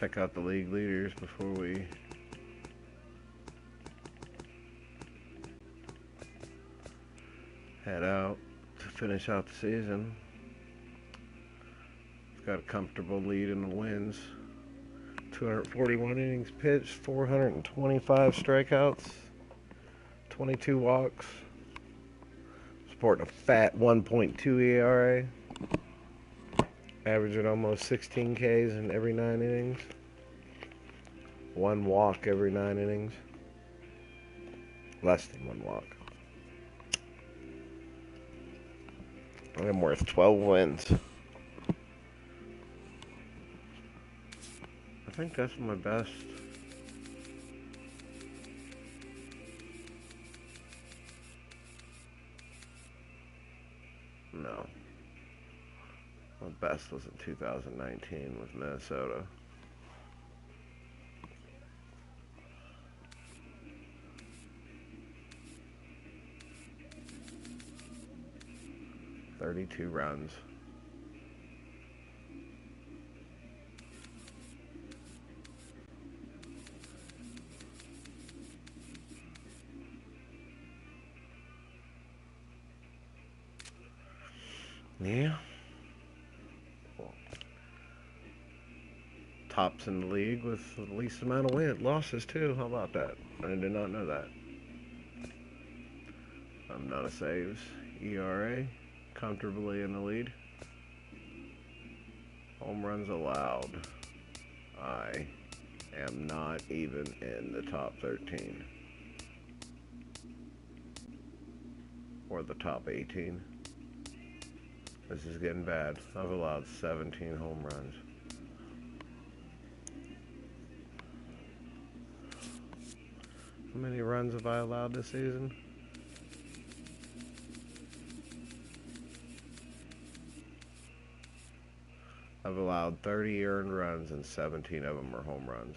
check out the league leaders before we head out to finish out the season. We've got a comfortable lead in the wins. 241 innings pitched, 425 strikeouts, 22 walks. Sporting a fat 1.2 ERA. Averaging almost 16 Ks in every 9 innings. 1 walk every 9 innings. Less than 1 walk. I'm worth 12 wins. I think that's my best. No. My best was in 2019 with Minnesota. $32 runs. Yeah. Tops in the league with the least amount of losses too. How about that? I did not know that. I'm not a saves. ERA, comfortably in the lead. Home runs allowed. I am not even in the top 13. Or the top 18. This is getting bad. I've allowed 17 home runs. How many runs have I allowed this season? I've allowed 30 earned runs and 17 of them are home runs.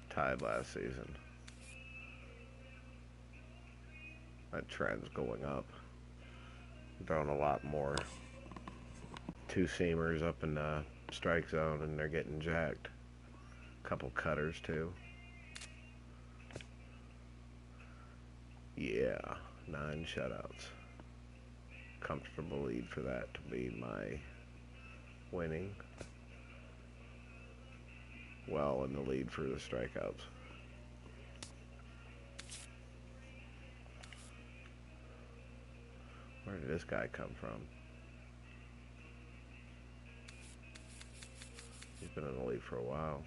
Tied last season. That trend's going up. Throwing a lot more two-seamers up in the strike zone and they're getting jacked. A couple cutters too. Yeah, 9 shutouts. Comfortable lead for that to be my winning. Well in the lead for the strikeouts. Where did this guy come from? He's been in the league for a while.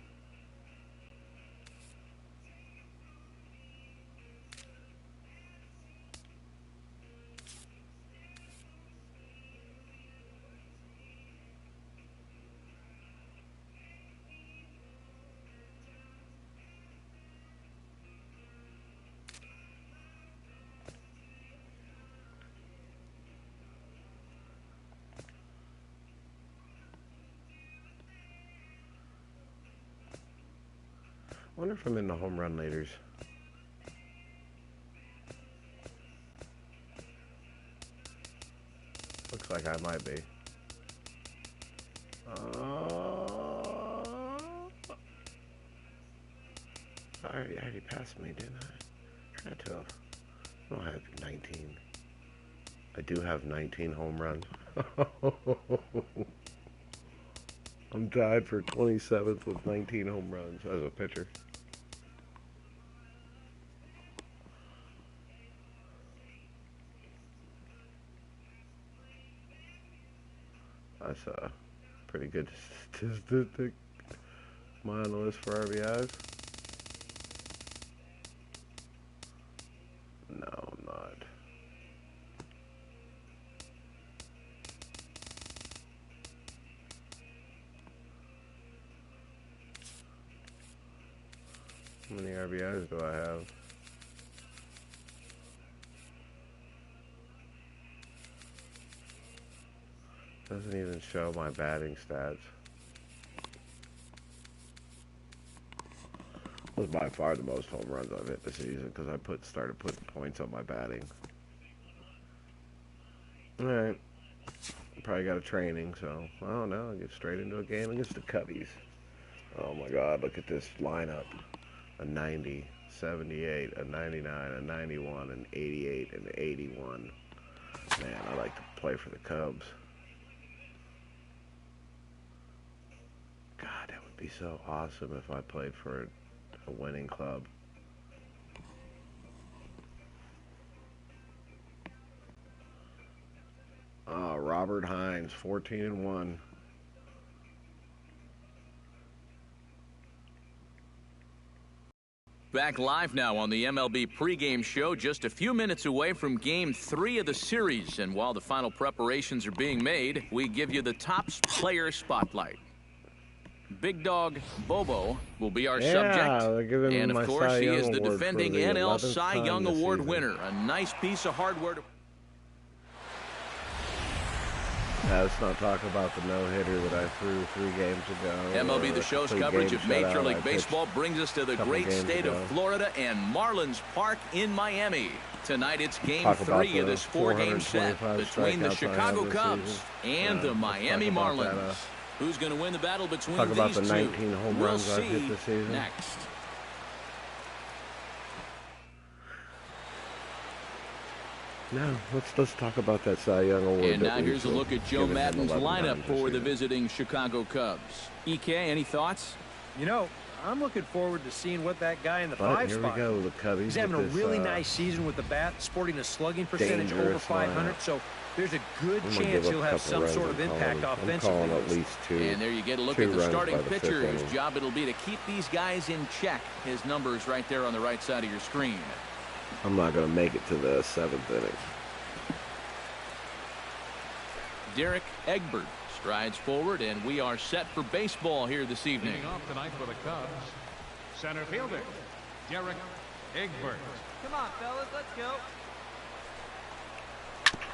I wonder if I'm in the home run leaders. Looks like I might be. I already passed me, didn't I? Had to have. I don't have 19. I do have 19 home runs. I'm tied for 27th with 19 home runs as a pitcher. That's a pretty good statistic. Am I on the list for RBIs? No, I'm not. How many RBIs do I have? Doesn't even show my batting stats. That was by far the most home runs I've hit this season because I started putting points on my batting. Alright. Probably got a training, so I don't know. I'll get straight into a game against the Cubbies. Oh my God, look at this lineup. A 90, 78, a 99, a 91, an 88, and an 81. Man, I like to play for the Cubs. God, that would be so awesome if I played for a winning club. Robert Hines, 14-1. Back live now on the MLB pregame show, just a few minutes away from Game 3 of the series. And while the final preparations are being made, we give you the top player spotlight. Big Dog Bobo will be our subject. And of course, he is the defending NL Cy Young Award winner. A nice piece of hardware. Let's not talk about the no-hitter that I threw 3 games ago. MLB The Show's coverage of Major League Baseball brings us to the great state of Florida and Marlins Park in Miami. Tonight it's Game 3 of this 4-game set between the Chicago Cubs and the Miami Marlins. Who's going to win the battle between these two? Talk about the 19 home runs I've hit this season. Next. No, let's talk about that Cy Young Award. And now here's a look at Joe Maddon's lineup for the visiting Chicago Cubs. EK, any thoughts? You know, I'm looking forward to seeing what that guy in the 5 spot. Here we go, the Cubbies. He's having a really nice season with the bat, sporting a slugging percentage over 500. So there's a good chance he'll have some sort of impact offensively. At least 2. And there you get a look at the starting pitcher whose job it'll be to keep these guys in check. His numbers right there on the right side of your screen. I'm not going to make it to the 7th inning. Derek Egbert strides forward, and we are set for baseball here this evening. Leading off tonight for the Cubs, center fielder Derek Egbert. Come on, fellas, let's go.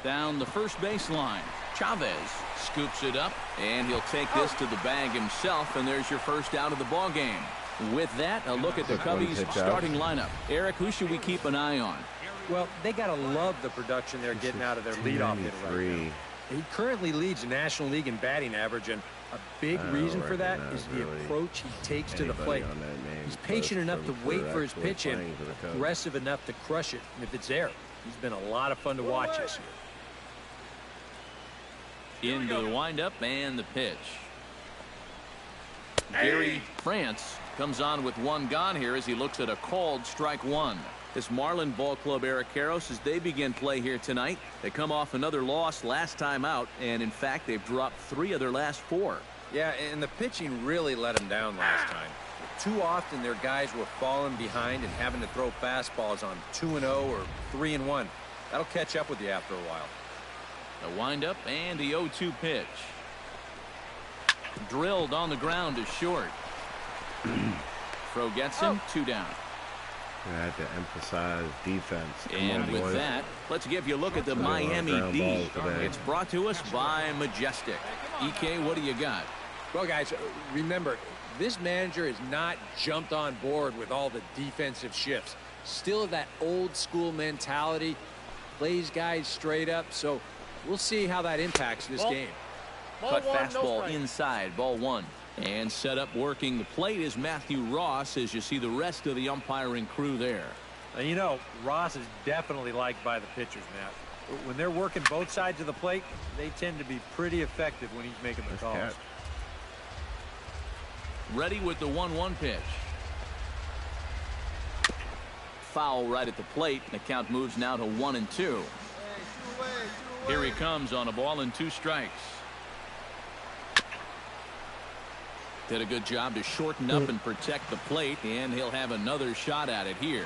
Down the first baseline, Chavez scoops it up, and he'll take this to the bag himself, and there's your first out of the ball game. With that, a look at the Cubbies' starting lineup. Eric, who should we keep an eye on? Well, they got to love the production they're getting out of their leadoff hitter right now. He currently leads the National League in batting average, and a big reason for that is the approach he takes to the plate. He's patient enough to wait for his pitch and aggressive enough to crush it if it's there. He's been a lot of fun to watch this year. Into the windup and the pitch. Gary France comes on with 1 gone here as he looks at a called strike 1. This Marlin Ball Club, Eric Karros, as they begin play here tonight. They come off another loss last time out, and in fact they've dropped 3 of their last 4. Yeah, and the pitching really let them down last time. Too often their guys were falling behind and having to throw fastballs on 2-0 or 3-1. That'll catch up with you after a while. The windup and the 0-2 pitch. Drilled on the ground to short. Throw gets him, 2 down. I had to emphasize defense. And with that, let's give you a look at the Miami D. It's brought to us by Majestic. EK, what do you got? Well, guys, remember, this manager has not jumped on board with all the defensive shifts. Still that old school mentality, plays guys straight up. So we'll see how that impacts this game. Cut fastball inside, ball 1. And set up working the plate is Matthew Ross as you see the rest of the umpiring crew there. And you know, Ross is definitely liked by the pitchers, Matt. When they're working both sides of the plate, they tend to be pretty effective when he's making the calls. Ready with the 1-1 pitch. Foul right at the plate. The count moves now to 1-2. Here he comes on a ball and 2 strikes. Did a good job to shorten up and protect the plate, and he'll have another shot at it here.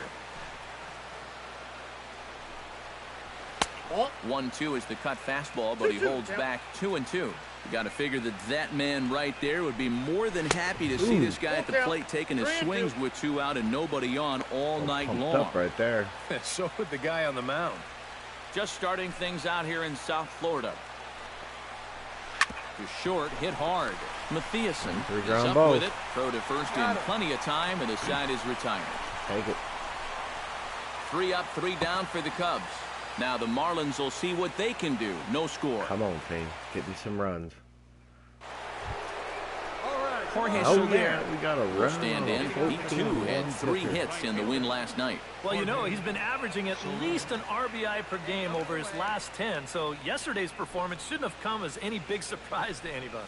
1-2 is the cut fastball, but he holds back 2-2. You got to figure that man right there would be more than happy to see this guy at the plate taking his swings with 2 out and nobody on all night long. Up right there. So would the guy on the mound. Just starting things out here in South Florida. To short, hit hard. Mathiasen is up with it. Throw to first in plenty of time, and the side is retired. Take it. 3 up, 3 down for the Cubs. Now the Marlins will see what they can do. No score. Come on, team. Get me some runs. All right, Jorge Oh, Soler yeah, we got a will run. stand in. He, too, had 3 hits in the win last night. Well, you know, he's been averaging at least an RBI per game over his last 10, so yesterday's performance shouldn't have come as any big surprise to anybody.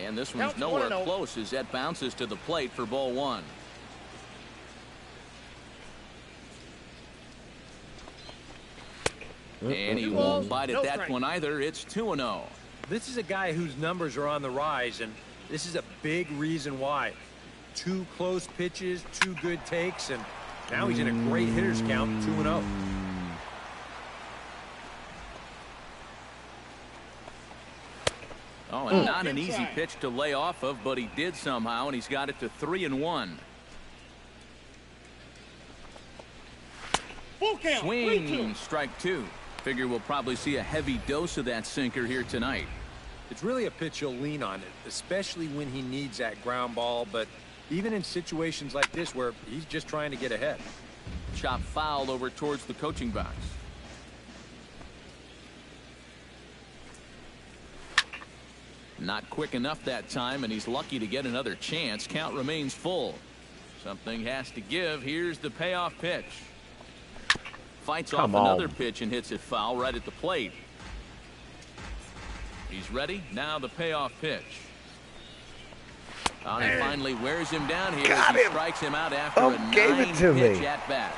And this one's nowhere close as that bounces to the plate for ball 1. And he won't bite at that one either. It's 2-0. This is a guy whose numbers are on the rise, and this is a big reason why. 2 close pitches, 2 good takes, and now he's in a great hitter's count, 2-0. Oh, and not an easy pitch to lay off of, but he did somehow, and he's got it to 3-1. Swing, strike 2. Figure we'll probably see a heavy dose of that sinker here tonight. It's really a pitch he'll lean on, especially when he needs that ground ball, but even in situations like this where he's just trying to get ahead. Chop foul over towards the coaching box. Not quick enough that time, and he's lucky to get another chance. Count remains full. Something has to give. Here's the payoff pitch. Fights off another pitch and hits it foul right at the plate. He's ready. Now the payoff pitch. Oh, he finally wears him down here as he strikes him out after a 9-pitch at bat.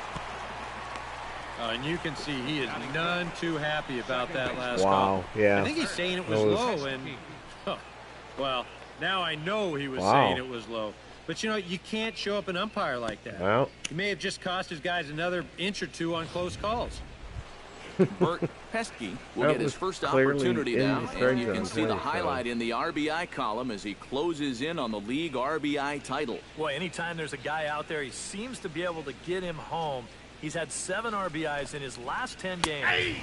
And you can see he is none too happy about that last call. Wow, yeah. I think he's saying it was low, and well, now I know he was saying it was low. But, you know, you can't show up an umpire like that. Well, he may have just cost his guys another inch or 2 on close calls. Bert Pesky will get his first opportunity now, and you can see the highlight in the RBI column as he closes in on the league RBI title. Boy, anytime there's a guy out there, he seems to be able to get him home. He's had 7 RBIs in his last 10 games.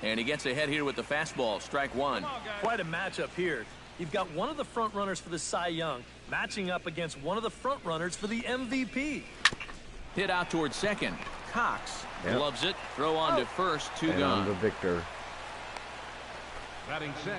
And he gets ahead here with the fastball, strike 1. Quite a matchup here. You've got one of the front runners for the Cy Young matching up against one of the front runners for the MVP. Hit out towards second. Cox loves it. Throw on to first. 2 gone. The victor. Batting 6th,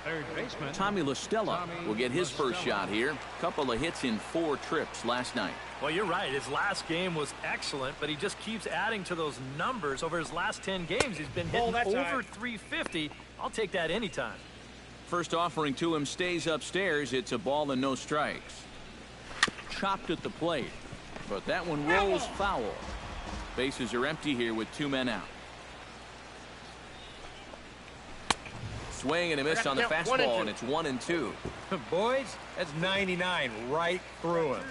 third baseman Tommy La Stella will get his first shot here. Couple of hits in 4 trips last night. Well, you're right. His last game was excellent, but he just keeps adding to those numbers over his last 10 games. He's been hitting over 350. I'll take that anytime. First offering to him stays upstairs. It's a ball and no strikes. Chopped at the plate, but that one rolls foul. Bases are empty here with 2 men out. Swing and a miss on the fastball, and it's 1-2. Boys, that's 99 right through him.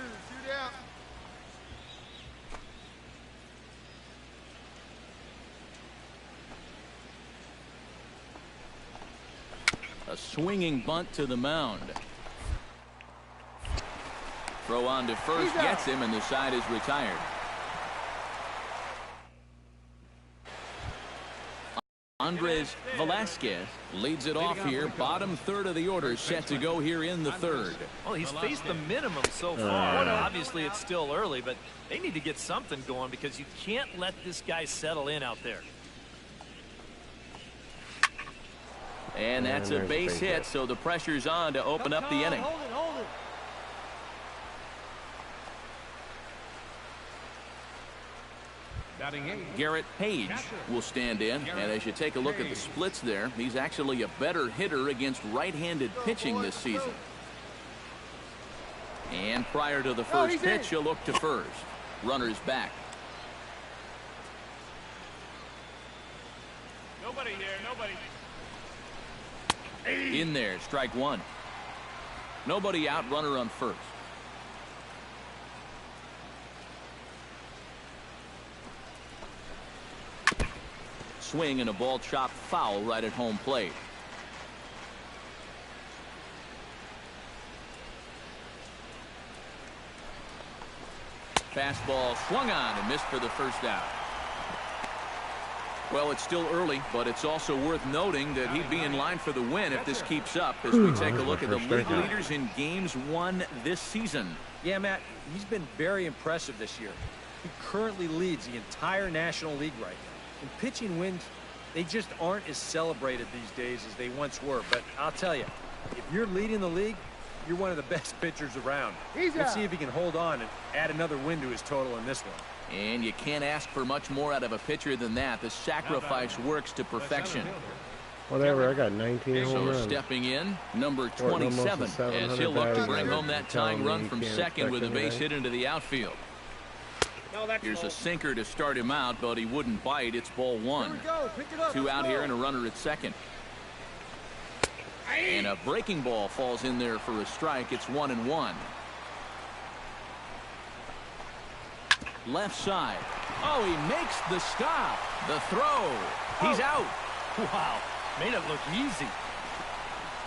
A swinging bunt to the mound. Throw on to first, gets him, and the side is retired. Andres Velasquez leads it off here. Bottom third of the order set to go here in the third. Well, he's faced the minimum so far. Obviously, it's still early, but they need to get something going because you can't let this guy settle in out there. And that's a base hit, so the pressure's on to open up the inning. Hold it. batting 8. Garrett Page will stand in, and as you take a look at the splits there, he's actually a better hitter against right-handed pitching this season. And prior to the first pitch, he'll look to first. Runner's back. Nobody here, nobody. In there, strike 1. Nobody out, runner on first. Swing and a ball chopped foul right at home plate. Fastball swung on and missed for the first out. Well, it's still early, but it's also worth noting that he'd be in line for the win if this keeps up as we take a look at the league leaders in games won this season. Yeah, Matt, he's been very impressive this year. He currently leads the entire National League right now. And pitching wins, they just aren't as celebrated these days as they once were. But I'll tell you, if you're leading the league, you're one of the best pitchers around. Let's see if he can hold on and add another win to his total in this one. And you can't ask for much more out of a pitcher than that. The sacrifice works to perfection. Whatever, I got 19 home So runs. stepping in, number 27, as he'll look to bring home that tying run from second with a base hit into the outfield. Here's a sinker to start him out, but he wouldn't bite. It's ball one. 2 out here and a runner at second. And a breaking ball falls in there for a strike. It's 1-1. Left side. Oh, he makes the stop. The throw. He's out. Wow. Made it look easy.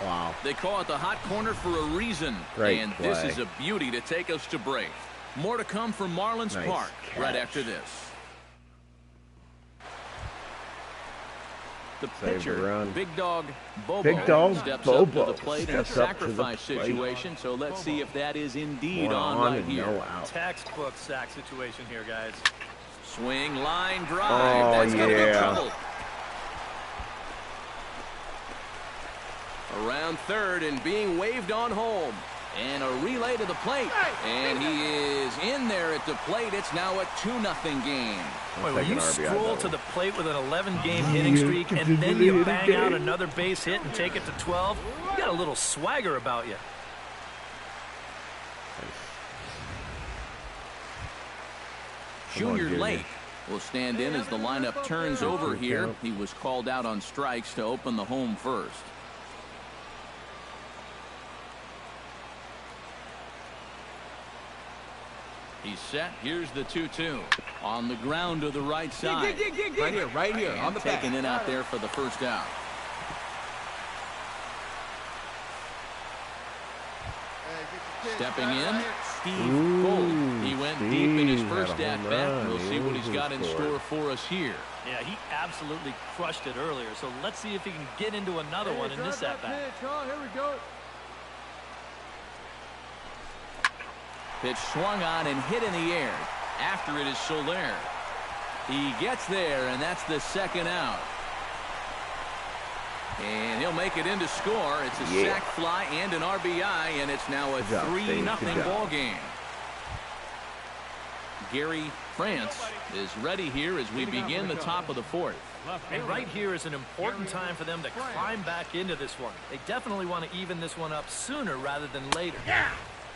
Wow. They call it the hot corner for a reason. Great and play. This is a beauty to take us to break. More to come from Marlins Nice Park right catch. after this. The Save the pitcher, run. Big Dog Bobo, Big Dog steps Bobo up to the plate in a steps up to the sacrifice plate. situation. So let's see if that is indeed One on on right and here. no out. Textbook sack situation here, guys. Swing, line, drive. Oh, That's gonna be yeah. trouble. Around third and being waved on home. And a relay to the plate. And he is in there at the plate. It's now a 2-0 game. Boy, when take an you RBI stroll double. to the plate with an 11-game hitting streak and then you bang out another base hit and take it to 12, you got a little swagger about you. Junior Junior. Lake will stand in as the lineup turns over here. He was called out on strikes to open the home first. He's set. Here's the 2-2 on the ground to the right side. Right here, on the back. Taken in out there for the first out. Stepping in, Steve Cole. He went deep in his Steve first had a at home bat. run. We'll see what He he's got in scored. store for us here. Yeah, he absolutely crushed it earlier. So let's see if he can get into another one in this at-bat. Here we go. Pitch swung on and hit in the air. After it is Soler. He gets there, and that's the second out. And he'll make it in to score. It's a sac fly and an RBI, and it's now a 3-0 ball game. Gary France is ready here as we begin the top of the fourth. And right here is an important time for them to climb back into this one. They definitely want to even this one up sooner rather than later.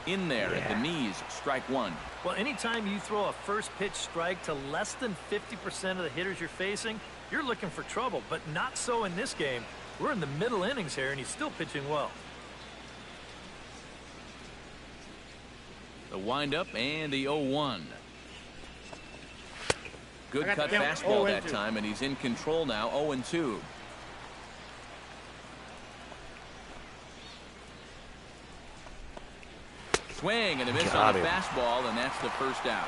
In there at the knees, strike one. Well, anytime you throw a first pitch strike to less than 50% of the hitters you're facing, you're looking for trouble, but not so in this game. We're in the middle innings here, and he's still pitching well. The windup and the 0-1. Good cut fastball that time, and he's in control now, 0-2. Swing and a miss on the fastball, and that's the first out.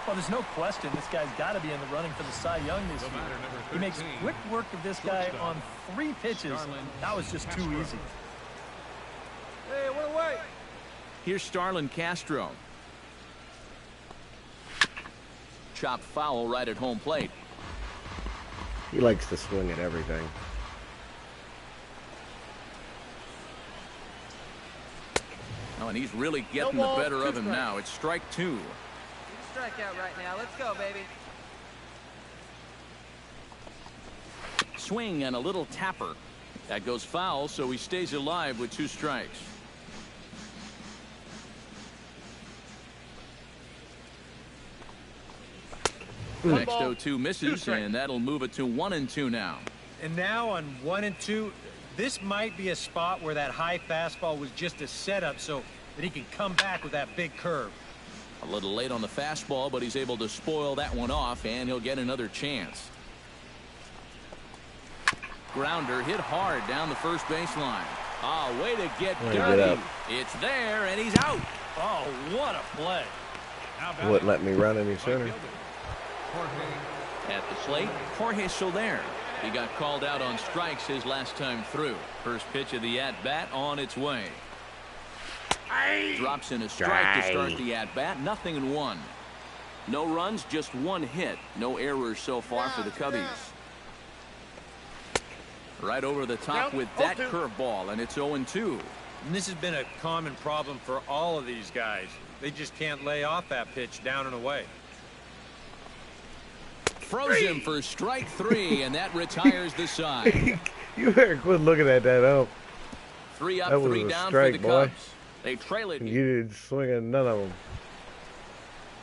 Well, there's no question this guy's got to be in the running for the Cy Young this year. He makes quick work of this guy on 3 pitches. That was just too easy. Hey, what away? Here's Starlin Castro. Chopped foul right at home plate. He likes to swing at everything. Oh, and he's really getting the better of him now. It's strike 2. Strikeout right now. Let's go, baby. Swing and a little tapper. That goes foul, so he stays alive with 2 strikes. Next 0-2 misses, and that'll move it to 1-2 now. And now on 1 and 2, this might be a spot where that high fastball was just a setup so that he can come back with that big curve. A little late on the fastball, but he's able to spoil that one off, and he'll get another chance. Grounder hit hard down the first baseline. Oh, way to get dirty. It's there, and he's out. Oh, what a play. Wouldn't let me run any sooner. At the slate, Jorge Soler. He got called out on strikes his last time through. First pitch of the at-bat on its way. Drops in a strike to start the at-bat. 0-1. No runs, just 1 hit. No errors so far for the Cubbies. Right over the top with that curveball, and it's 0-2. And this has been a common problem for all of these guys. They just can't lay off that pitch down and away. Throws him for strike 3, and that retires the side. You better quit looking at that up. 3 up, That was 3 a down strike, for the boy. Cubs. They trail it. You didn't swing at none of them.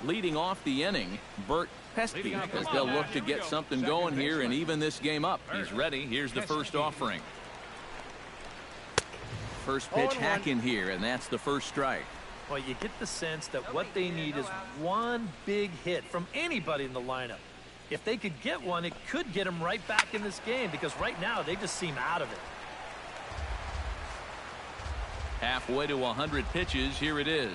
Leading off the inning, Bert Pesky, as they'll look to get something going here and even this game up. He's ready. Here's the first offering. First pitch hack in here, and that's the first strike. Well, you get the sense that what they need is one big hit from anybody in the lineup. If they could get one, it could get them right back in this game, because right now they just seem out of it. Halfway to 100 pitches, here it is.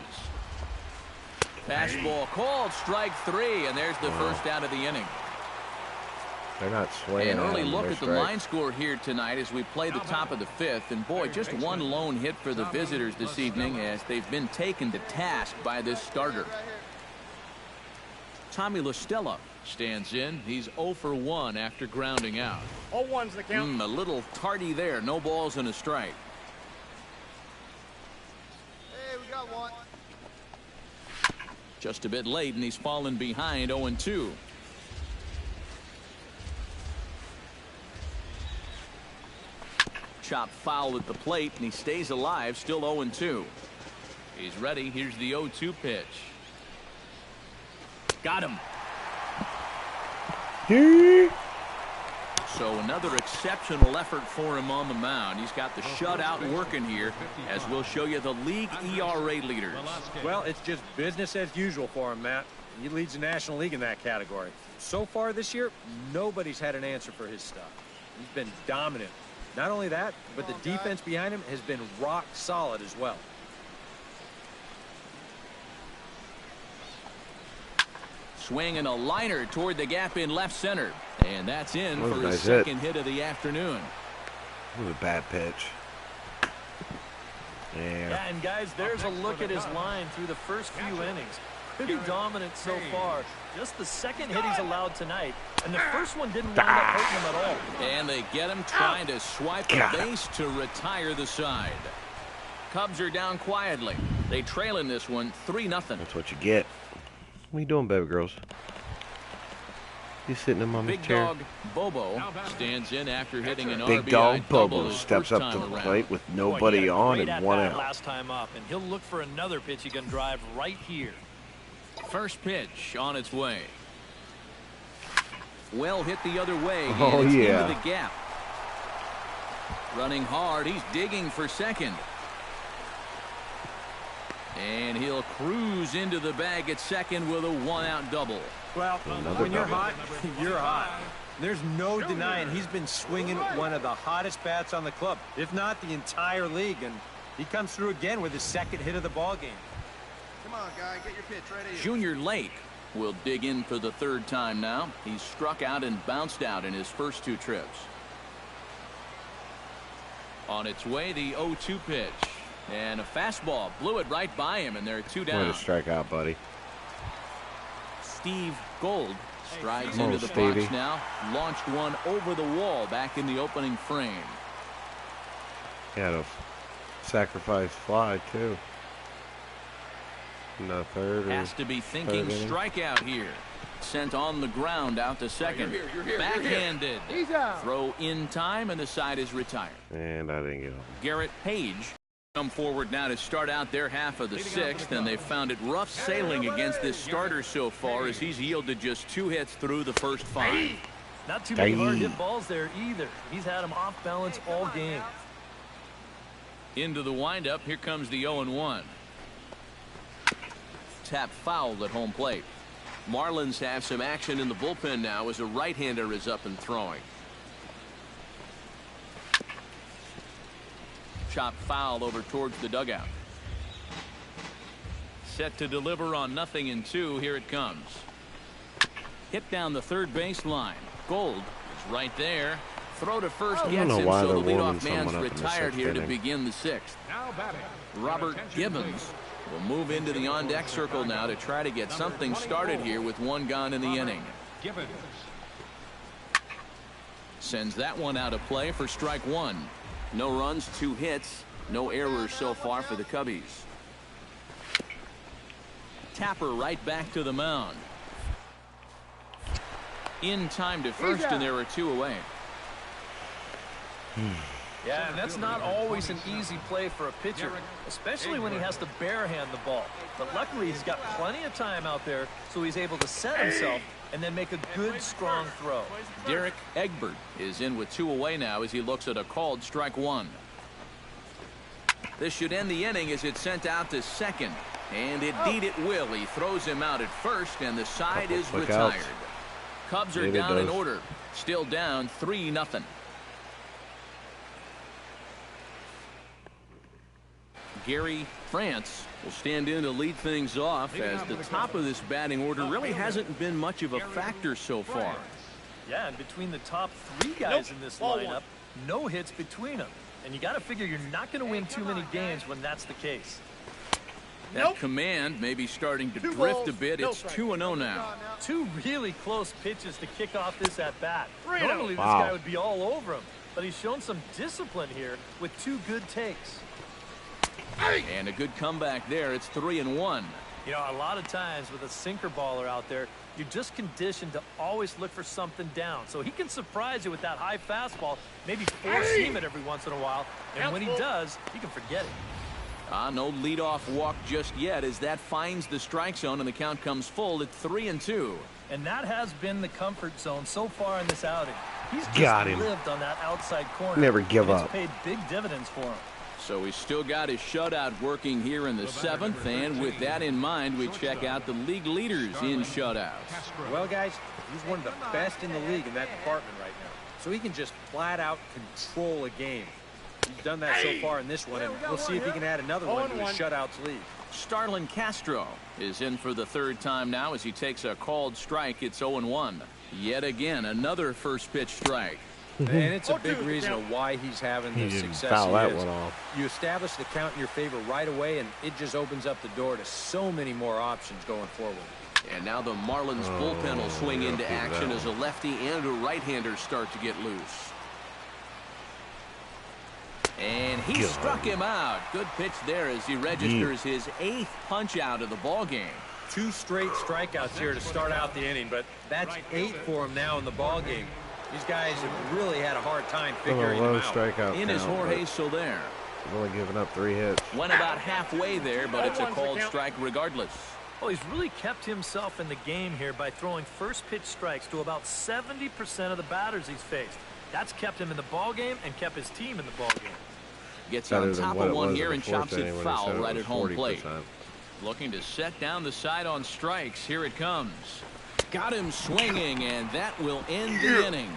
Fastball called, strike 3, and there's the first out of the inning. They're not swinging. An early at them, look they're at the strike. line score here tonight as we play the top of the 5th. And boy, just one lone hit for the visitors this evening as they've been taken to task by this starter. Tommy La Stella stands in. He's 0 for 1 after grounding out. 0-1's the count. A little tardy there. No balls and a strike. Hey, we got one. Just a bit late, and he's fallen behind 0-2. Chop foul at the plate, and he stays alive, still 0-2. He's ready. Here's the 0-2 pitch. Got him. So another exceptional effort for him on the mound. He's got the shutout working here, as we'll show you the league ERA leaders. Well, it's just business as usual for him, Matt. He leads the National League in that category. So far this year, nobody's had an answer for his stuff. He's been dominant. Not only that, but the defense behind him has been rock solid as well. Swing and a liner toward the gap in left center. And that's in That was for a his nice second hit of the afternoon. That was a bad pitch. Yeah, and guys, there's a look at his line through the first few innings. Pretty dominant so far. Just the second hit he's allowed tonight, and the first one didn't wind up hurting him at all. And they get him trying to swipe the base to retire the side. Cubs are down quietly. They trail in this one 3-0. That's what you get. What are you doing, baby girls? You sitting in mommy's Big chair? dog Bobo stands in after hitting an Big RBI dog double Bobo his steps first up to time the around. plate with Boy, he nobody had a on great and one at-bat out. last time up, and he'll look for another pitch he can drive right here. First pitch on its way. Well hit the other way. Oh, and it's yeah. into the gap. Running hard. He's digging for second. And he'll cruise into the bag at second with a one-out double. Well, Another when you're double. hot, you're hot. There's no denying he's been swinging one of the hottest bats on the club, if not the entire league, and he comes through again with his second hit of the ball game. Come on, guy, get your pitch ready. Junior Lake will dig in for the third time now. He's struck out and bounced out in his first 2 trips. On its way, the 0-2 pitch. And a fastball blew it right by him, and there are 2 down. Way to strike out, buddy. Steve Gold strides Come on, into the Stevie. box now. Launched one over the wall back in the opening frame. He had a sacrifice fly, too. In the third. Has to be thinking third inning. strikeout here. Sent on the ground out to second. Backhanded. Throw in time, and the side is retired. And I didn't get him. Garrett Page come forward now to start out their half of the 6th, and they've found it rough sailing against this starter so far as he's yielded just 2 hits through the first 5. Not too many hard hit balls there either. He's had him off balance all game. Into the windup, here comes the 0-1. Tap fouled at home plate. Marlins have some action in the bullpen now as a right-hander is up and throwing. Chop foul over towards the dugout. Set to deliver on 0-2. Here it comes. Hit down the third baseline. Gold is right there. Throw to first I don't gets know him, why so the they're warming leadoff man's someone up in the retired 6th here to inning. begin the 6th. Now batting. Robert Gibbons will move into the on-deck circle now to try to get something started here with 1 gone in the inning. Gibbons. Sends that one out of play for strike 1. No runs, 2 hits. No errors so far for the Cubbies. Tapper right back to the mound. In time to first, and there are 2 away. Yeah, and that's not always an easy play for a pitcher, especially when he has to barehand the ball. But luckily, he's got plenty of time out there, so he's able to set himself and then make a good, strong throw. Derek Egbert is in with 2 away now as he looks at a called strike 1. This should end the inning as it's sent out to second. And indeed it will. He throws him out at first, and the side is retired. Cubs are down in order. Still down 3-0. Gary France will stand in to lead things off as the top of this batting order really hasn't been much of a factor so far. Yeah, and between the top 3 guys in this lineup, no hits between them. And you got to figure you're not going to win too many games when that's the case. That command may be starting to drift a bit. It's 2-0 now. 2 really close pitches to kick off this at-bat. Normally this guy would be all over him, but he's shown some discipline here with 2 good takes. And a good comeback there. It's 3-1. You know, a lot of times with a sinker baller out there, you're just conditioned to always look for something down. So he can surprise you with that high fastball, maybe four seam it every once in a while. And when he does, you can forget it. No leadoff walk just yet as that finds the strike zone and the count comes full at 3-2. And that has been the comfort zone so far in this outing. He's just lived on that outside corner. Never give up. It's paid big dividends for him. So he's still got his shutout working here in the 7th, and with that in mind, we check out the league leaders in shutouts. Well, guys, he's one of the best in the league in that department right now. So he can just flat out control a game. He's done that so far in this one, and we'll see if he can add another one to his shutouts lead. Starlin Castro is in for the 3rd time now as he takes a called strike. It's 0-1. Yet again, another first pitch strike. And it's a big reason of why he's having the success he is. You establish the count in your favor right away, and it just opens up the door to so many more options going forward. And now the Marlins bullpen will swing into action as a lefty and a right-hander start to get loose. And he struck him out. Good pitch there as he registers his 8th punch out of the ball game. 2 straight strikeouts here to start out the inning, but that's 8 for him now in the ball game. These guys have really had a hard time figuring him out. Strikeout in is Jorge Soler. He's only given up 3 hits. Went about halfway there, but it's a called strike regardless. Well, he's really kept himself in the game here by throwing first pitch strikes to about 70% of the batters he's faced. That's kept him in the ball game and kept his team in the ball game. Gets on top of one here and chops it foul right at home plate. Looking to set down the side on strikes. Here it comes. Got him swinging, and that will end the inning.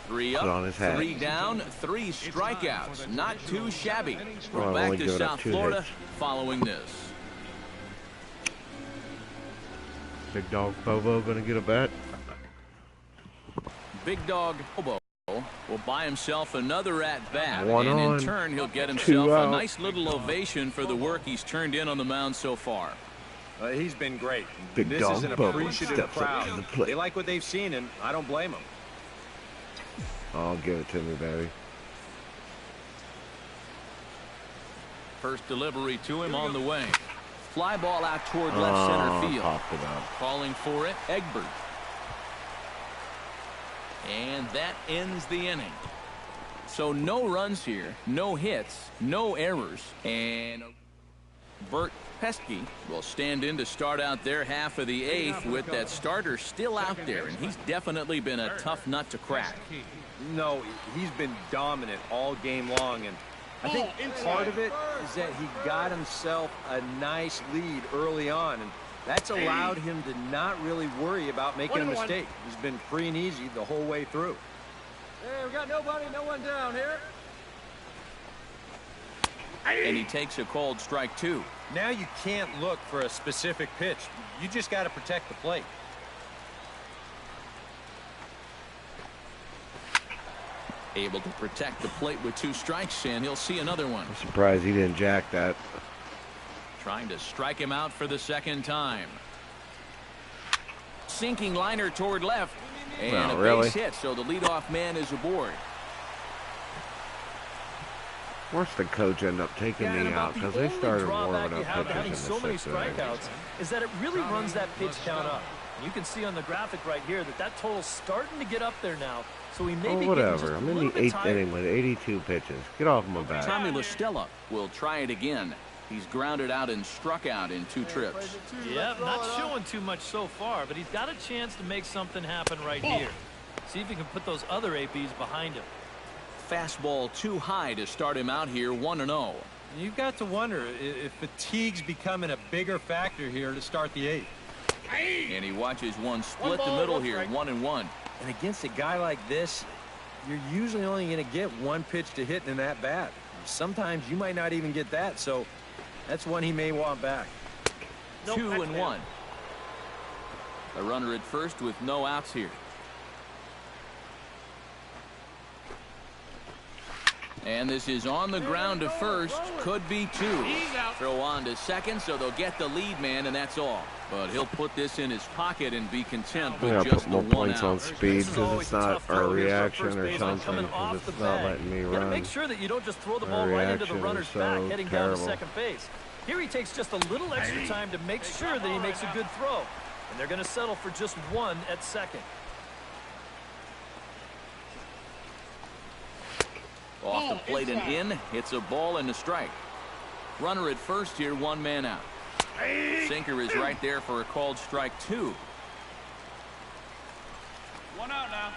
3 up, 3 down, 3 strikeouts. Not too shabby. We're back to South Florida following this. Big Dog Bobo going to get a bat. Big Dog Bobo will buy himself another at-bat, and in turn he'll get himself a nice little ovation for the work he's turned in on the mound so far. He's been great. Big This Dog is an Bobo appreciative steps up to the crowd. plate. They like what they've seen, and I don't blame them. Oh, give it to me, baby. First delivery to him on the way. Fly ball out toward left center field. Calling for it, Egbert. And that ends the inning. So no runs here, no hits, no errors, and Bert Pesky will stand in to start out their half of the 8th with that starter still out there, and he's definitely been a tough nut to crack. No, he's been dominant all game long, and I think part of it is that he got himself a nice lead early on, and that's allowed him to not really worry about making a mistake. He's been free and easy the whole way through. Hey, we got nobody, no one down here. And he takes a called strike 2. Now you can't look for a specific pitch. You just got to protect the plate. Able to protect the plate with 2 strikes, and he'll see another one. I'm surprised he didn't jack that. Trying to strike him out for the 2nd time. Sinking liner toward left. And a base hit, so the leadoff man is aboard. Where's the coach end up taking me out? Because they started warming up pitches having in so the many 6th inning. strikeouts is that it really runs that pitch count up. You can see on the graphic right here that total's starting to get up there now. So he may be whatever. I'm getting just in the 8th inning with 82 pitches. Get off my back. Tommy La Stella will try it again. He's grounded out and struck out in 2 trips. Yeah, not showing too much so far, but he's got a chance to make something happen right here. See if he can put those other ABs behind him. Fastball too high to start him out here 1-0. You've got to wonder if fatigue's becoming a bigger factor here to start the 8th. And he watches one split the middle here, 1-1. And against a guy like this, you're usually only going to get one pitch to hit in that bat. Sometimes you might not even get that, so that's one he may want back. 2-1. A runner at first with no outs here. And this is on the ground to first. Could be 2. Throw on to second, so they'll get the lead man, and that's all. But he'll put this in his pocket and be content with just put the more 1 points out. on speed because it's not a reaction or something. Because it's not letting me run. Make sure that you don't just throw the ball right into the runner's back heading down to second base. Here he takes just a little extra time to make sure that he makes a good throw. And they're going to settle for just 1 at second. Off the plate and in. Hits a ball and a strike. Runner at first here, 1 man out. Sinker is right there for a called strike 2. 1 out now.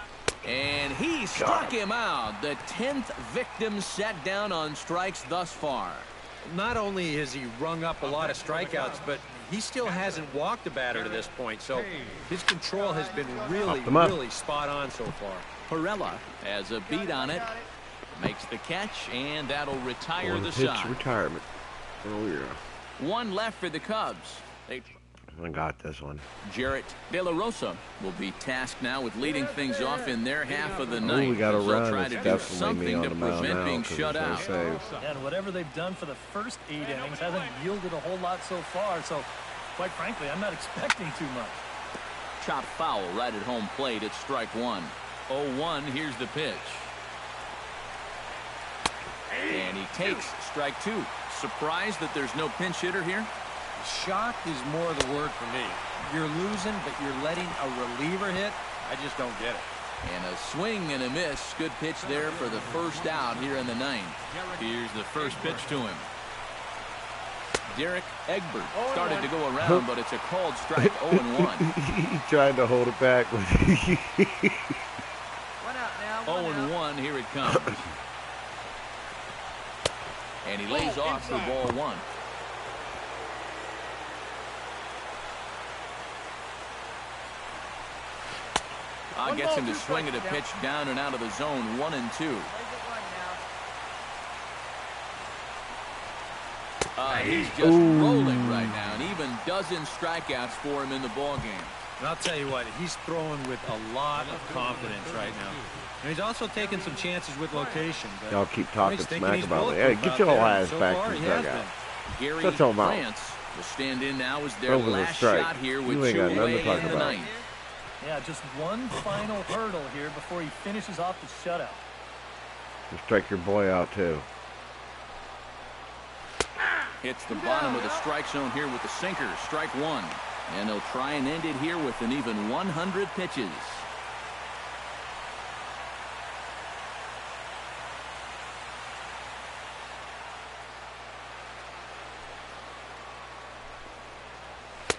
And he struck him out. The 10th victim set down on strikes thus far. Not only has he rung up a lot of strikeouts, but he still hasn't walked a batter to this point, so his control has been really spot on so far. Perella has a beat on it. Makes the catch, and that'll retire the pitch side. retirement. Oh, yeah. 1 left for the Cubs. I got this one. Jarrett De La Rosa will be tasked now with leading things off in their half of the Oh, ninth. we got a as they'll run. try It's to do definitely me something on to the mound prevent now being 'cause shut there's no out. saves. And whatever they've done for the first 8 innings hasn't yielded a whole lot so far. So, quite frankly, I'm not expecting too much. Chop foul right at home plate at strike 1. 0-1. Here's the pitch. And he takes strike 2. Surprised that there's no pinch hitter here? Shocked is more the word for me. You're losing, but you're letting a reliever hit. I just don't get it. And a swing and a miss. Good pitch there for the first out here in the 9th. Here's the first pitch to him. Derek Egbert started to go around, but it's a called strike. 0-1. He tried to hold it back. 1 out now. 0-1. Here it comes. And he lays off for ball 1. Gets him to swing at a pitch down and out of the zone. 1-2. He's just rolling right now, and even dozen strikeouts for him in the ball game. And I'll tell you what, he's throwing with a lot of confidence right now. And he's also taking some chances with location. Y'all keep talking smack about me. Hey, get your ass back in the dugout. Gary Shut your mouth. France will stand in now as their Over the last strike. shot here with You ain't 2 got nothing to away talk in the about. 9th. Yeah, just one final hurdle here before he finishes off the shutout. You strike your boy out, too. Hits the bottom of the strike zone here with the sinker. Strike 1. And they'll try and end it here with an even 100 pitches.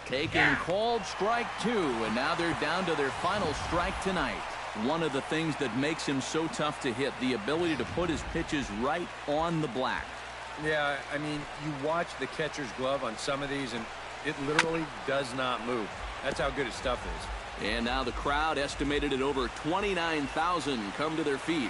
Taking called strike 2, and now they're down to their final strike tonight. One of the things that makes him so tough to hit, the ability to put his pitches right on the black. Yeah, I mean, you watch the catcher's glove on some of these, and it literally does not move. That's how good his stuff is. And now the crowd, estimated at over 29,000, come to their feet.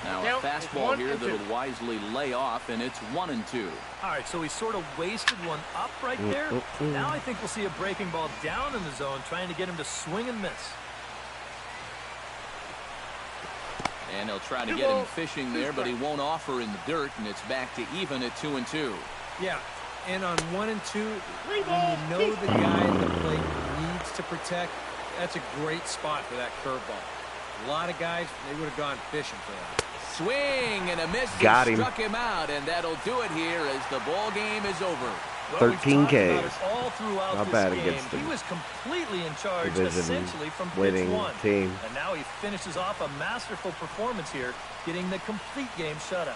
Now a fastball here that'll wisely lay off, and it's 1-2. All right, so he sort of wasted one up right there. Now I think we'll see a breaking ball down in the zone, trying to get him to swing and miss. And they'll try to get him fishing there, but he won't offer in the dirt, and it's back to even at 2-2. Yeah, and on 1 and 2, when you know the guy at the plate needs to protect, that's a great spot for that curveball. A lot of guys, they would have gone fishing for that. swing and a miss. Got him. Struck him out, and that'll do it here as the ball game is over. 13 Ks. All throughout Not this bad game. against the He was completely in charge, division essentially from pitch winning one. team. And now he finishes off a masterful performance here, getting the complete game shutout.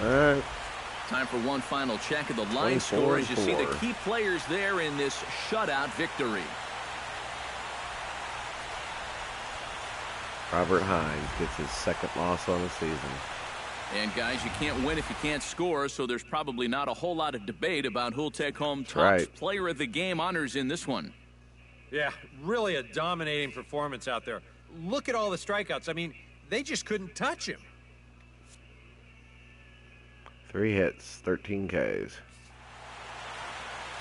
All right. Time for one final check of the line score as you see the key players there in this shutout victory. Robert Hines gets his second loss on the season. And guys, you can't win if you can't score, so there's probably not a whole lot of debate about who'll take home top player of the game honors in this one. Yeah, really a dominating performance out there. Look at all the strikeouts. I mean, they just couldn't touch him. 3 hits, 13 Ks.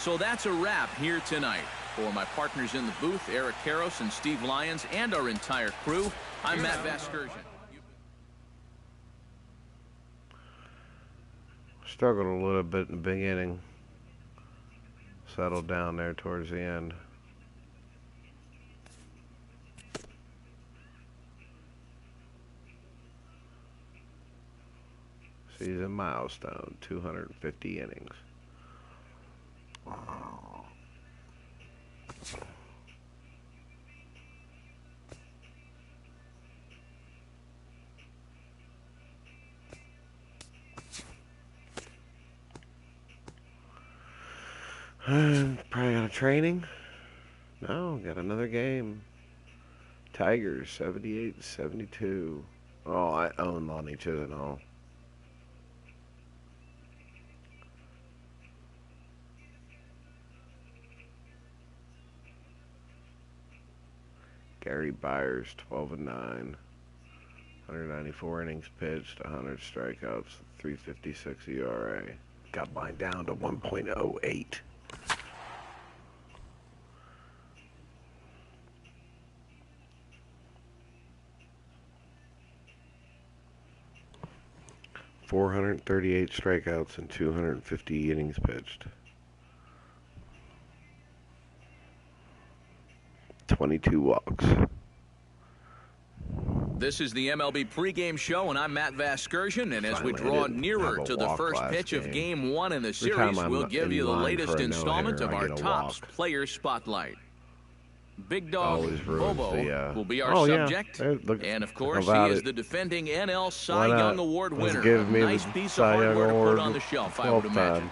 So that's a wrap here tonight. For my partners in the booth, Eric Karros and Steve Lyons, and our entire crew, I'm Matt Vasgersian. Struggled a little bit in the beginning. Settled down there towards the end. Season milestone, 250 innings. Probably got a training. No, got another game. Tigers 78-72. Oh, I own Lonnie Chisenhall. Gary Byers 12-9. 194 innings pitched, 100 strikeouts, 3.56 ERA. Got mine down to 1.08. .438 strikeouts and 250 innings pitched. 22 walks. This is the MLB pregame show, and I'm Matt Vasgersian. And as we draw nearer to the first pitch of Game 1 in the series, we'll give you the latest installment of our Topps Player Spotlight. Big Dog Bobo will be our subject. And, of course, he is the defending NL Cy Young Award winner. A nice piece of hardware to put on the shelf, I would imagine.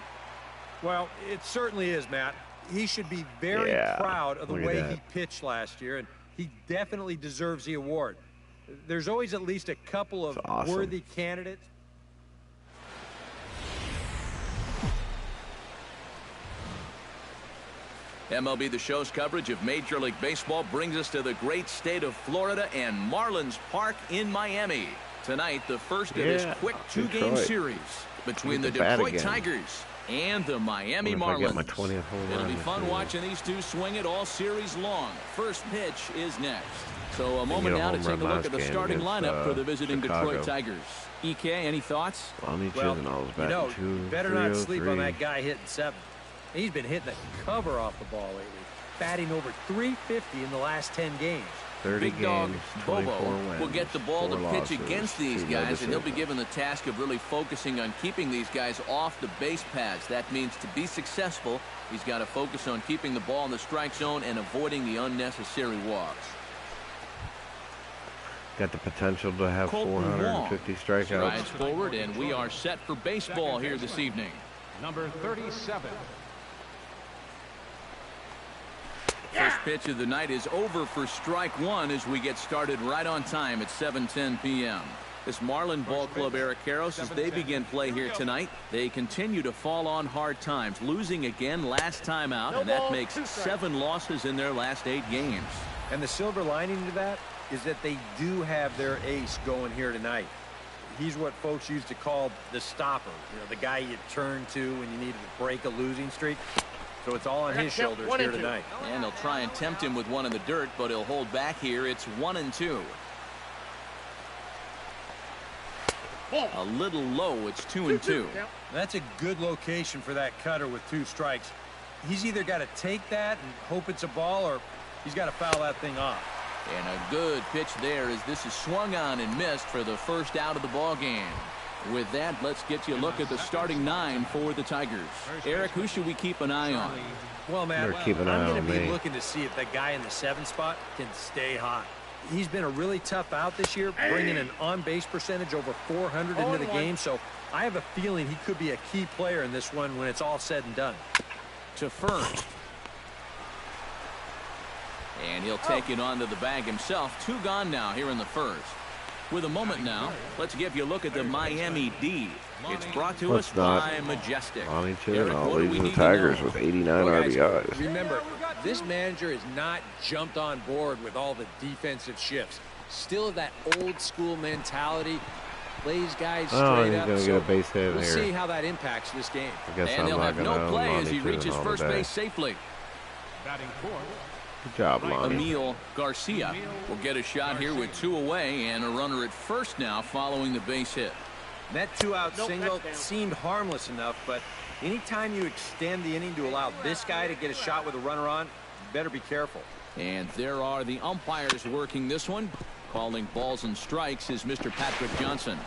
Well, it certainly is, Matt. He should be very proud of the way he pitched last year, and he definitely deserves the award. There's always at least a couple of worthy candidates. MLB The Show's coverage of Major League Baseball brings us to the great state of Florida and Marlins Park in Miami. Tonight, the first of this quick two-game series between the Detroit Tigers and the Miami Marlins. It'll be fun watching these two swing it all series long. First pitch is next. So a moment now to take a look at the starting lineup for the visiting Detroit Tigers. EK, any thoughts? Well, you better not sleep on that guy hitting 7th. He's been hitting the cover off the ball lately, batting over .350 in the last 10 games. 30 Big Dog games, Bobo will get the ball to pitch losses, against these guys, and he'll be given the task of really focusing on keeping these guys off the base paths. That means to be successful, he's got to focus on keeping the ball in the strike zone and avoiding the unnecessary walks. Got the potential to have 450 strikeouts. Strides forward, and we are set for baseball here this evening. Number 37. First pitch of the night is over for strike one as we get started right on time at 7:10 p.m. This Marlin Ball Club, Eric Karros, as they begin play here tonight, they continue to fall on hard times, losing again last time out, and that makes 7 losses in their last 8 games. And the silver lining to that is that they do have their ace going here tonight. He's what folks used to call the stopper, the guy you turn to when you needed to break a losing streak. So it's all on his shoulders here tonight. And they'll try and tempt him with one in the dirt, but he'll hold back here. It's 1-2. A little low. It's 2-2. That's a good location for that cutter with 2 strikes. he's either got to take that and hope it's a ball, or he's got to foul that thing off. And a good pitch there as this is swung on and missed for the first out of the ball game. With that, let's get you a look at the starting 9 for the Tigers. Eric, who should we keep an eye on? Well, Matt, keep an eye I'm on going to be me. looking to see if that guy in the 7 spot can stay hot. He's been a really tough out this year, bringing an on-base percentage over 400 into the game, so I have a feeling he could be a key player in this one when it's all said and done. To first. And he'll take it onto the bag himself. 2 gone now here in the first. With a moment now, let's give you a look at the Miami D. It's brought to us by Majestic. Lonnie Eric, Chin what do we leading the need to Tigers know? with 89 Well, guys, RBIs. remember, this manager has not jumped on board with all the defensive shifts. Still that old school mentality. Plays guys straight He's up. going to get a base hit We'll here. see how that impacts this game. I guess And I'm he'll not have going to no own play as Lonnie he Chin reaches all first day. base safely. Batting fourth. Good job, Lonnie. Emil Garcia will get a shot here with 2 away and a runner at first now following the base hit. That 2-out single seemed harmless enough, but anytime you extend the inning to allow this guy to get a shot with a runner on, you better be careful. And there are the umpires working this one. Calling balls and strikes is Mr. Patrick Johnson.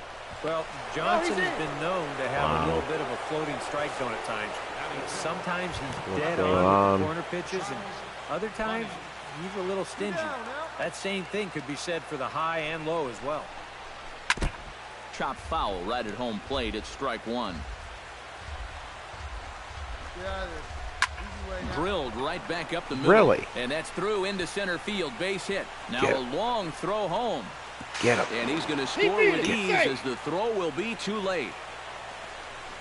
Well, Johnson has been known to have a little bit of a floating strike zone at times. Sometimes he's dead on with the corner pitches, and other times he's a little stingy. That same thing could be said for the high and low as well. Chop foul right at home plate at strike 1. Drilled right back up the middle. Really? And that's through into center field. Base hit. Now Get a him. long throw home. Get him. And he's going to score with ease as the throw will be too late.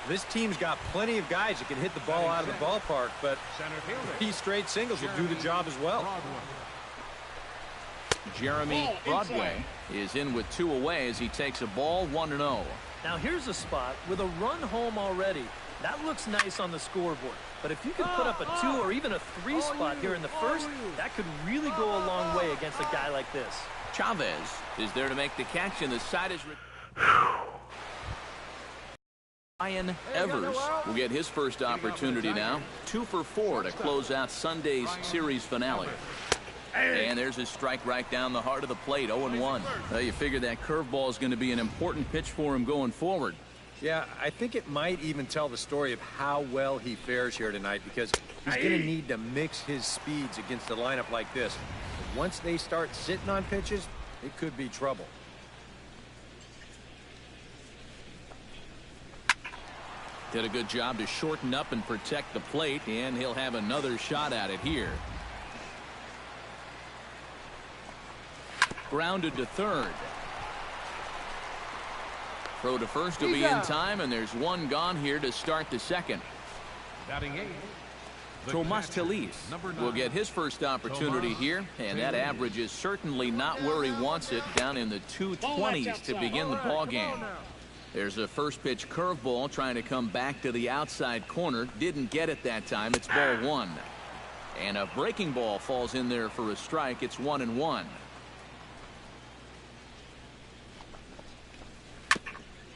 This team's got plenty of guys that can hit the ball out of the ballpark, but Center fielder. 3 straight singles will do the job as well. Jeremy Broadway is in with 2 away as he takes a ball 1-0. Now here's a spot with a run home already. That looks nice on the scoreboard. But if you can put up a 2 or even a 3 spot here in the first, that could really go a long way against a guy like this. Chavez is there to make the catch, and the side is... Ryan Evers will get his first opportunity now. 2 for 4 to close out Sunday's series finale. And there's a strike right down the heart of the plate, 0-1. Well, you figure that curveball is going to be an important pitch for him going forward. Yeah, I think it might even tell the story of how well he fares here tonight, because he's going to need to mix his speeds against a lineup like this. But once they start sitting on pitches, it could be trouble. Did a good job to shorten up and protect the plate, and he'll have another shot at it here. Grounded to third. Throw to first will be in time, and there's 1 gone here to start the second. Batting 8. Tomas Telis will get his first opportunity here, and that average is certainly not where he wants it, down in the 220s to begin the ball game. There's a first pitch curveball trying to come back to the outside corner. Didn't get it that time. It's ball 1. And a breaking ball falls in there for a strike. It's 1-1.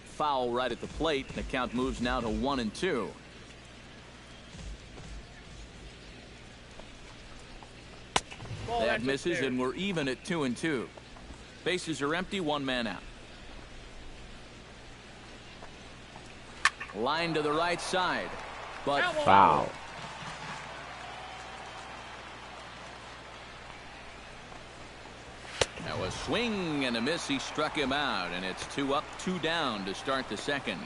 Foul right at the plate. The count moves now to 1-2. That misses, and we're even at 2-2. Bases are empty, 1 man out. Line to the right side, but Foul. Now a swing and a miss. He struck him out, and it's 2 up, 2 down to start the second.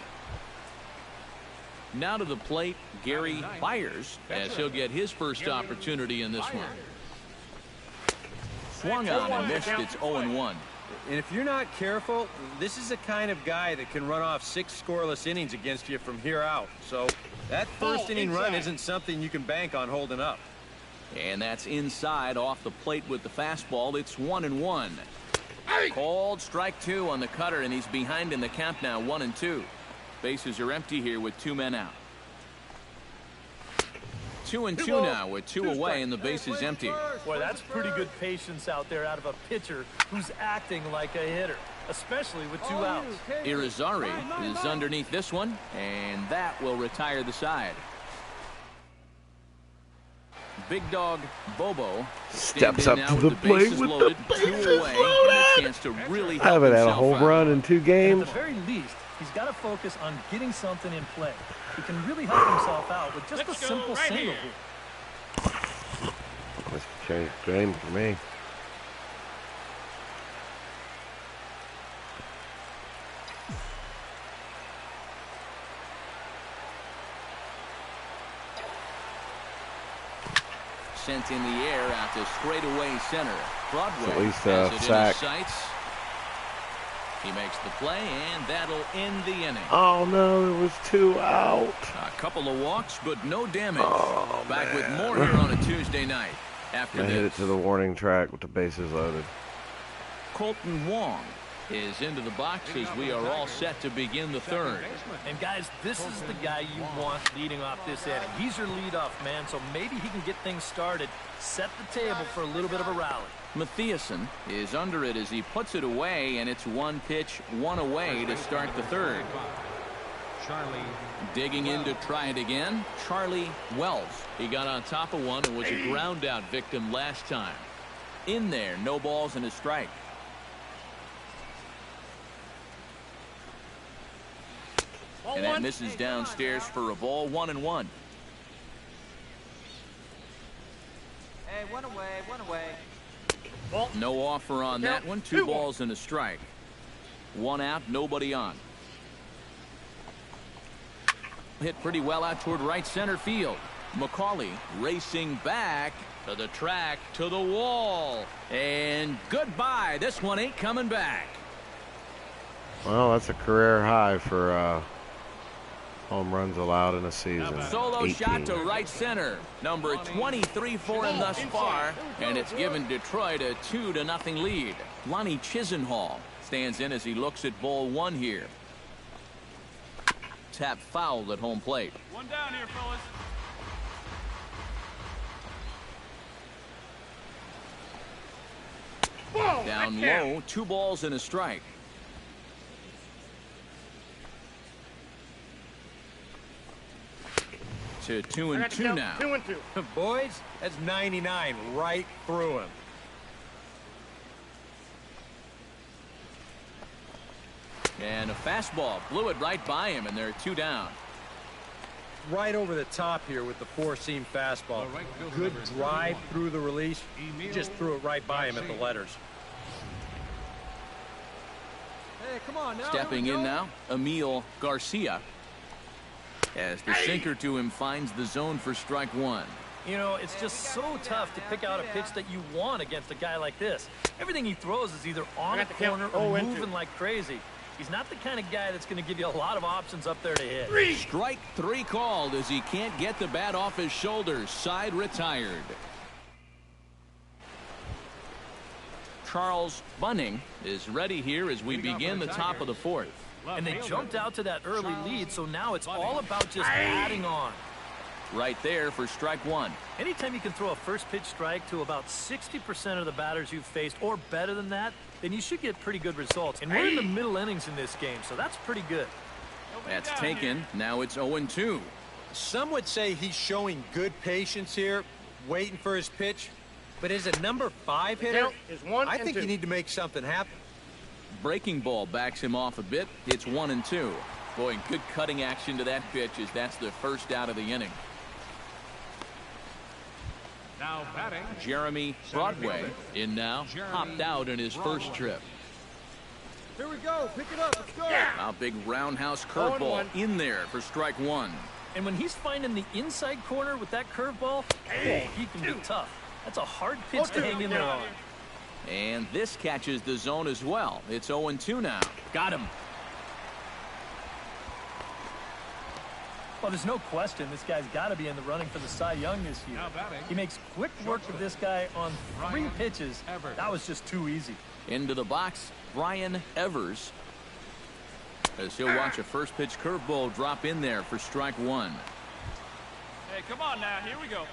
Now to the plate, Gary Byers, as he'll get his first opportunity in this one. Swung on and missed. It's 0-1. And if you're not careful, this is the kind of guy that can run off 6 scoreless innings against you from here out. So that first inning run isn't something you can bank on holding up. And that's inside off the plate with the fastball. It's 1-1. Called strike 2 on the cutter, and he's behind in the count now, 1-2. Bases are empty here with 2 men out. 2-2 now with 2 away and the base is empty. Boy, that's pretty good patience out there out of a pitcher who's acting like a hitter, especially with 2 outs. Irizarry is underneath this one, and that will retire the side. Big dog Bobo steps stands up in to now the with plate bases with loaded, the bases 2 away, and a chance to really I help haven't had a himself home out. run in 2 At games. the very least, he's got to focus on getting something in play. He can really help himself out with just a simple single here. This changed the game for me. Sent in the air out to straightaway center. Broadway At least has it in sack. his sights. He makes the play, and that'll end the inning. Oh no, it was 2 out. A couple of walks, but no damage. Oh, Back with man. more here on a Tuesday night. After I hit it this, to the warning track with the bases loaded. Colton Wong is into the box as we are all set to begin the third. And guys, this is the guy you want leading off this inning. He's your leadoff man, so maybe he can get things started, set the table for a little bit of a rally. Mathiasen is under it as he puts it away, and it's 1 pitch, 1 away to start the third. Charlie. Digging in to try it again, Charlie Wells. He got on top of one and was a ground out victim last time. In there, no balls and a strike. And that misses downstairs for a ball, 1-1. Hey, one away, one away. No offer on that one. 2 balls and a strike. 1 out, nobody on. Hit pretty well out toward right center field. McCauley racing back to the track, to the wall. And goodbye. This one ain't coming back. Well, that's a career high for home runs allowed in a season. Solo 18. shot to right center. Number 23 for him thus far. And it's given Detroit a 2-0 lead. Lonnie Chisenhall stands in as he looks at ball 1 here. Tap fouled at home plate. One down here, fellas. Down low, 2 balls and a strike. To 2-2 now. 2-2. Boys, that's 99 right through him. And a fastball blew it right by him, and they're 2 down. Right over the top here with the 4-seam fastball. Good drive through the release. He just threw it right by him at the letters. Hey, come on now. Stepping in now, Emil Garcia. As the sinker to him finds the zone for strike 1. You know, it's just so tough to pick out a pitch that you want against a guy like this. Everything he throws is either on a corner or moving like crazy. He's not the kind of guy that's going to give you a lot of options up there to hit. Strike 3 called as he can't get the bat off his shoulders. Side retired. Charles Bunning is ready here as we begin the top of the 4th. And they jumped out to that early lead, so now it's all about just adding on. Right there for strike 1. Anytime you can throw a first pitch strike to about 60% of the batters you've faced or better than that, then you should get pretty good results. And we're in the middle innings in this game, so that's pretty good. That's taken. Now it's 0-2. Some would say he's showing good patience here, waiting for his pitch. But as a number 5 hitter, I think you need to make something happen. Breaking ball backs him off a bit. It's 1-2. Boy, good cutting action to that pitch as that's the first out of the inning. Now batting. Jeremy Broadway in now. Hopped out in his first trip. Here we go. Pick it up. Let's go. A big roundhouse curveball in there for strike 1. And when he's finding the inside corner with that curveball, he can be tough. That's a hard pitch to hang in there on. And this catches the zone as well. It's 0-2 now. Got him. Well, there's no question this guy's got to be in the running for the Cy Young this year. He makes quick work of this guy on 3 pitches. That was just too easy. Into the box, Brian Evers. As he'll watch a first pitch curveball drop in there for strike 1. Hey, come on now. Here we go.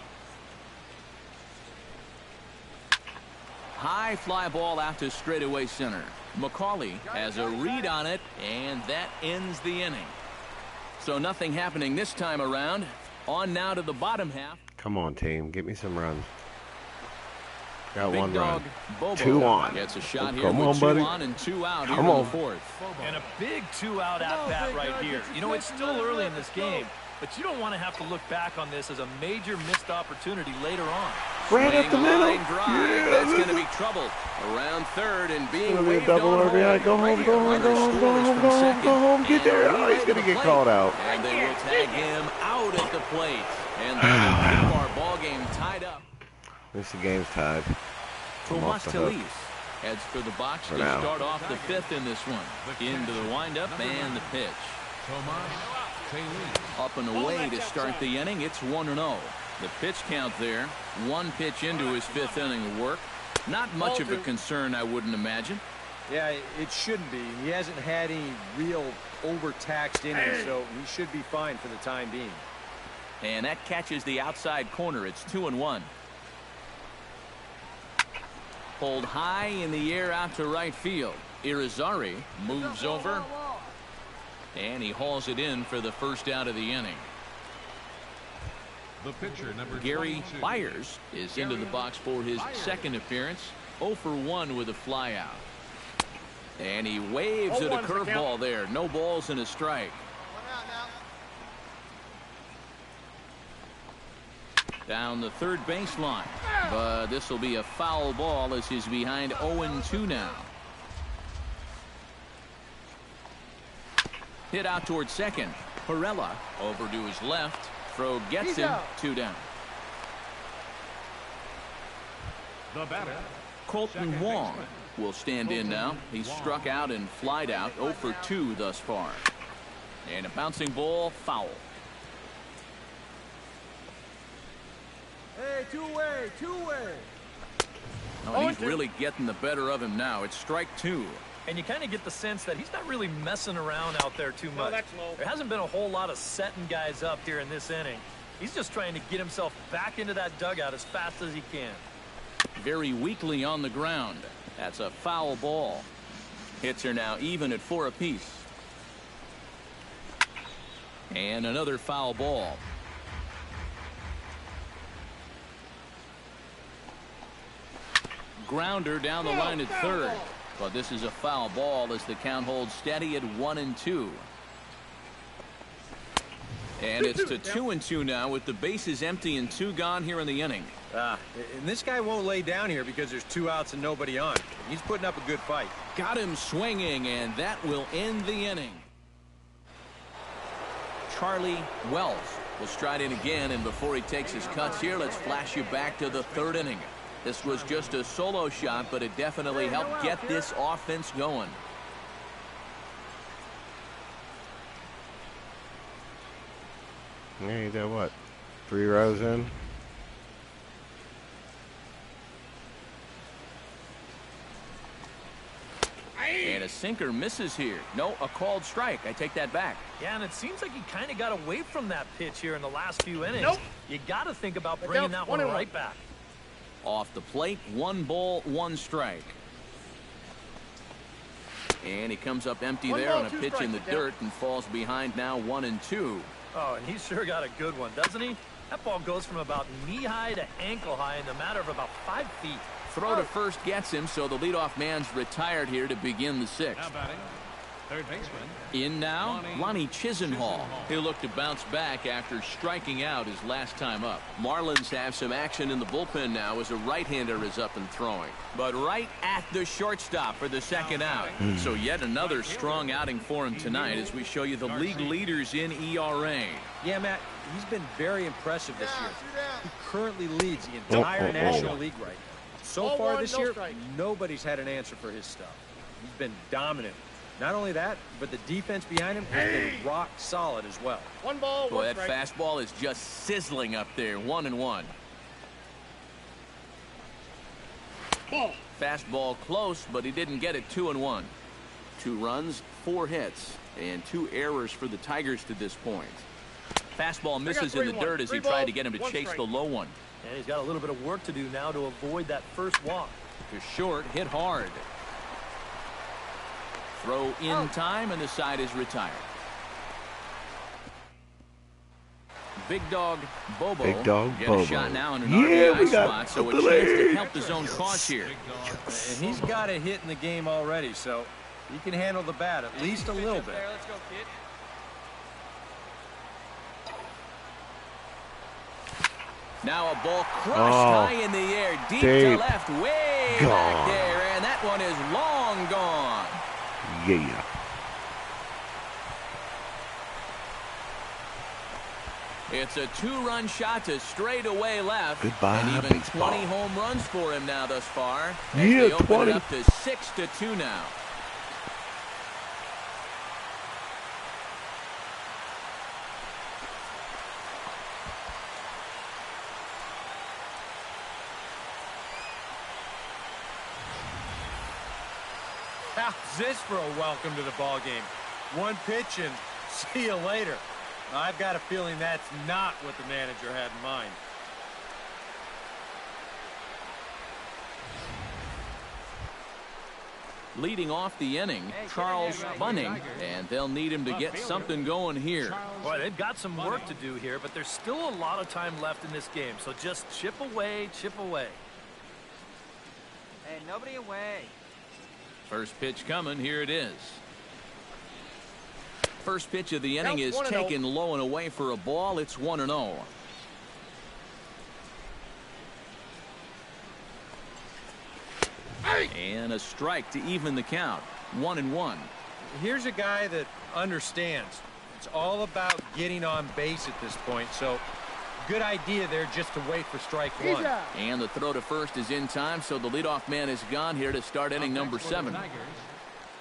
High fly ball out to straightaway center. McCauley has a read on it, and that ends the inning. So nothing happening this time around. On now to the bottom half. Come on, team. Get me some runs. Got Big one dog run. Bobo 2 on. gets a shot here Come with on, 2 buddy. on and 2 out here Come in the on. 4th. And a big 2-out at-bat right here. You know, it's still early in this game, but you don't want to have to look back on this as a major missed opportunity later on. Right up the middle. Line drive. Yeah, That's going to be trouble. Around third and being It's gonna be a waved double on RBI. home. Go home, go home, go home, go home, go home, go home. Get there. Oh, he's gonna get called out. And they will tag him out at the plate. And they will keep our ball game tied up. At least the game's tied. I'm Tomas off the hook. Telis heads for the box to now. start off the 5th in this one. Into the windup and the pitch. Up and away to start the inning. It's 1-0. The pitch count there. 1 pitch into his 5th inning of work. Not much of a concern, I wouldn't imagine. Yeah, it shouldn't be. He hasn't had any real overtaxed innings, so he should be fine for the time being. And that catches the outside corner. It's 2-1. Pulled high in the air out to right field. Irizarry moves over. And he hauls it in for the first out of the inning. The pitcher, number Gary 22. Byers is into the box for his second appearance. 0 for 1 with a flyout. And he waves at a curveball there. No balls and a strike. Down the third baseline. But this will be a foul ball as he's behind 0-2 now. Hit out towards second. Perella over to his left. Throw gets him. 2 down. The batter, Colton second Wong baseman. will stand in now. He's struck out and flied out. 0 for 2 thus far. And a bouncing ball, foul. Hey, two-way, two-way. Oh, he's really getting the better of him now. It's strike 2. And you kind of get the sense that he's not really messing around out there too much. There hasn't been a whole lot of setting guys up here in this inning. He's just trying to get himself back into that dugout as fast as he can. Very weakly on the ground. That's a foul ball. Hits are now even at 4 apiece. And another foul ball. Grounder down the line at third. But this is a foul ball as the count holds steady at 1-2. And it's to 2-2 now with the bases empty and 2 gone here in the inning. And this guy won't lay down here because there's 2 outs and nobody on. He's putting up a good fight. Got him swinging, and that will end the inning. Charlie Wells will stride in again, and before he takes his cuts here, let's flash you back to the 3rd inning. This was just a solo shot, but it definitely helped get this offense going. Yeah, you did what? 3 rows in? And a sinker misses here. No, a called strike. I take that back. Yeah, and it seems like he kind of got away from that pitch here in the last few innings. You got to think about bringing that one right back. Off the plate, 1 ball, 1 strike. And he comes up empty there on a pitch in the dirt and falls behind now 1-2. Oh, and he sure got a good one, doesn't he? That ball goes from about knee-high to ankle-high in the matter of about 5 feet. Throw to first gets him, so the leadoff man's retired here to begin the 6th. Now batting, third baseman. In now, Lonnie Chisenhall. He'll look to bounce back after striking out his last time up. Marlins have some action in the bullpen now as a right-hander is up and throwing. But right at the shortstop for the 2nd out. So yet another strong outing for him tonight as we show you the league leaders in ERA. Yeah, Matt, he's been very impressive this year. He currently leads the entire National League right now. So far this year, nobody's had an answer for his stuff. He's been dominant. Not only that, but the defense behind him has been rock solid as well. Boy, that fastball is just sizzling up there. 1-1. Fastball close, but he didn't get it. 2-1. 2 runs, 4 hits, and 2 errors for the Tigers to this point. Fastball misses in the dirt as he tried to get him to chase the low one. And he's got a little bit of work to do now to avoid that first walk. To short, hit hard. Throw in time, and the side is retired. Big Dog Bobo Big Dog get Bobo. a shot now in an Yeah, RBI we got spot, so a the chance to lead. help his own cause here. And he's got a hit in the game already, so he can handle the bat at least a little bit. Let's go, kid. Now a ball crushed Oh, high in the air, deep deep. to left, way back Gone. there, and that one is long gone. Yeah. It's a 2-run shot to straightaway left. Goodbye, and even baseball. 20 home runs for him now thus far. As Yeah, they open 20. it up to 6-2 now. How's this for a welcome to the ball game? One pitch and see you later. I've got a feeling that's not what the manager had in mind. Leading off the inning, Charles Bunning, and they'll need him to get something going here. Boy, they've got some work to do here, but there's still a lot of time left in this game, so just chip away, chip away. Hey, nobody away. First pitch coming, here it is. First pitch of the inning Counts is 1-0. taken low and away for a ball. It's 1-0. And a strike to even the count. 1-1. Here's a guy that understands. It's all about getting on base at this point, so good idea there just to wait for strike one. And the throw to first is in time, so the leadoff man is gone here to start inning number 7.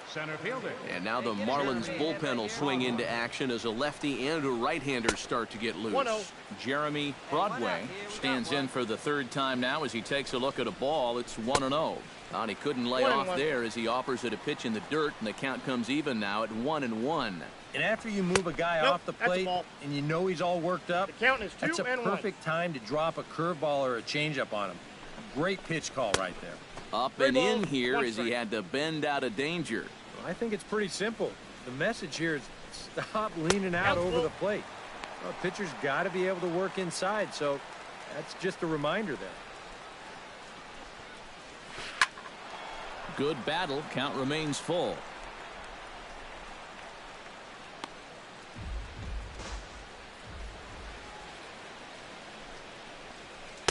Center fielder. And now the Marlins bullpen will swing into action as a lefty and a right-hander start to get loose. 1-0. Jeremy Broadway stands in for the third time now as he takes a look at a ball. It's 1-0. And he couldn't lay off 1-1. there as he offers it a pitch in the dirt, and the count comes even now at 1-1. And after you move a guy Nope, off the that's a plate ball. and you know he's all worked up, The count is that's 2-1. a perfect time to drop a curveball or a changeup on him. Great pitch call right there. Up Three and in balls, here one as he strike. had to bend out of danger. I think it's pretty simple. The message here is stop leaning out Counts over full. the plate. Well, pitcher's got to be able to work inside, so that's just a reminder there. Good battle. Count remains full.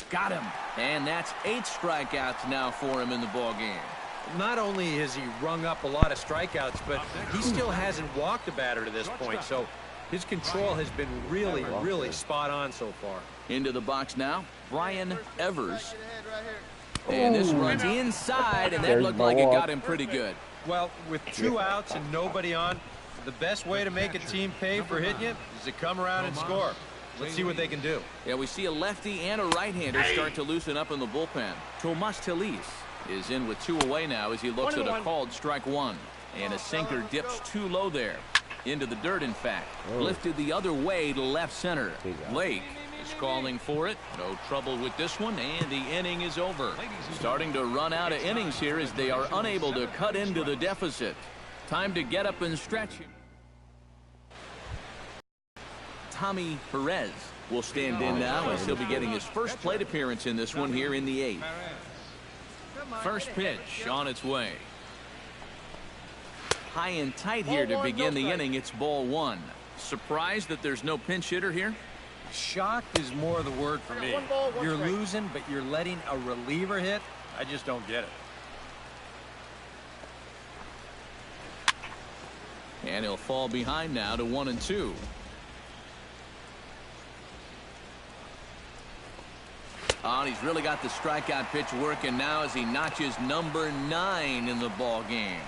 Got him. And that's 8 strikeouts now for him in the ball game. Not only has he rung up a lot of strikeouts, but he still hasn't walked a batter to this point, so his control has been really spot on so far. Into the box now, Brian Evers. And this runs inside, and that There's looked my like it walk. got him pretty good. Well, with 2 outs and nobody on, the best way to make a team pay for hitting you is to come around and score. Let's see what they can do. Yeah, we see a lefty and a right-hander start to loosen up in the bullpen. Tomas Telis is in with 2 away now as he looks at a 1-1. called strike 1. And a sinker dips too low there. Into the dirt, in fact. Lifted the other way to left center. Blake is calling for it. No trouble with this one, and the inning is over. Starting to run out of innings here as they are unable to cut into the deficit. Time to get up and stretch. Tommy Perez will stand in now as he'll be getting his first plate appearance in this one here in the 8th. First pitch on its way. High and tight here to Ball one, begin no the strike. inning. It's ball 1. Surprised that there's no pinch hitter here? Shocked is more the word for me. 1 ball, 1 You're strike. losing, but you're letting a reliever hit. I just don't get it. And he'll fall behind now to 1-2. Oh, and he's really got the strikeout pitch working now as he notches number 9 in the ball game.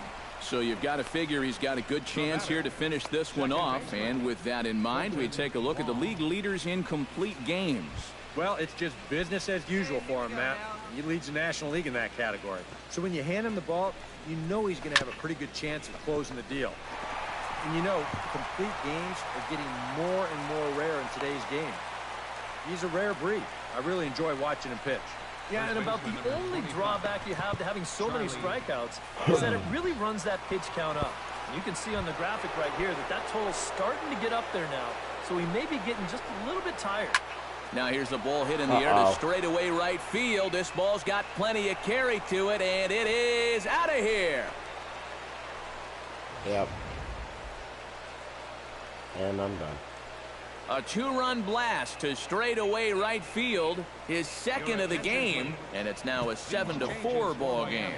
So you've got to figure he's got a good chance here to finish this one off. And with that in mind, we take a look at the league leaders in complete games. Well, it's just business as usual for him, Matt. He leads the National League in that category. So when you hand him the ball, you know he's going to have a pretty good chance of closing the deal. And you know, complete games are getting more and more rare in today's game. He's a rare breed. I really enjoy watching him pitch. Yeah, and about the only drawback you have to having so many strikeouts is that it really runs that pitch count up. And you can see on the graphic right here that total's starting to get up there now. so he may be getting just a little bit tired. Now here's the ball hit in the air to straightaway right field. This ball's got plenty of carry to it, and it is out of here. Yep. And I'm done. A 2-run blast to straightaway right field, his second of the game, and it's now a 7-4 ball game.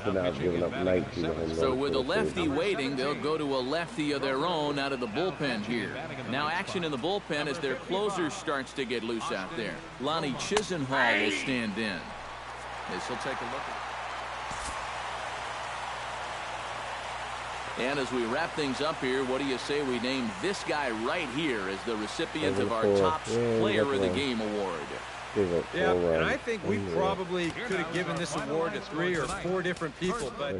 So now I've given up 19 home runs. So with a lefty waiting, they'll go to a lefty of their own out of the bullpen here. Now action in the bullpen as their closer starts to get loose out there. Lonnie Chisenhall will stand in. As he'll take a look at it. And as we wrap things up here, what do you say we name this guy right here as the recipient of our top player of the game award? Yeah, and I think we probably could have given this award to 3 or 4 different people, but...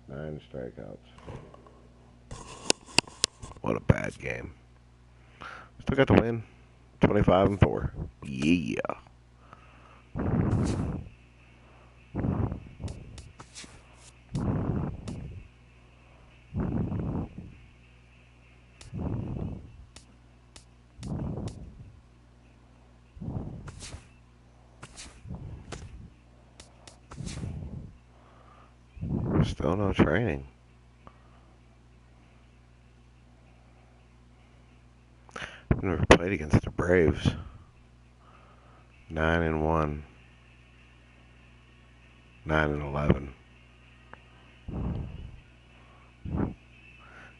9 strikeouts. What a bad game. Still got to win. 25-4. Yeah. Still no training. I've never played against the Braves. 9-1. 9-11.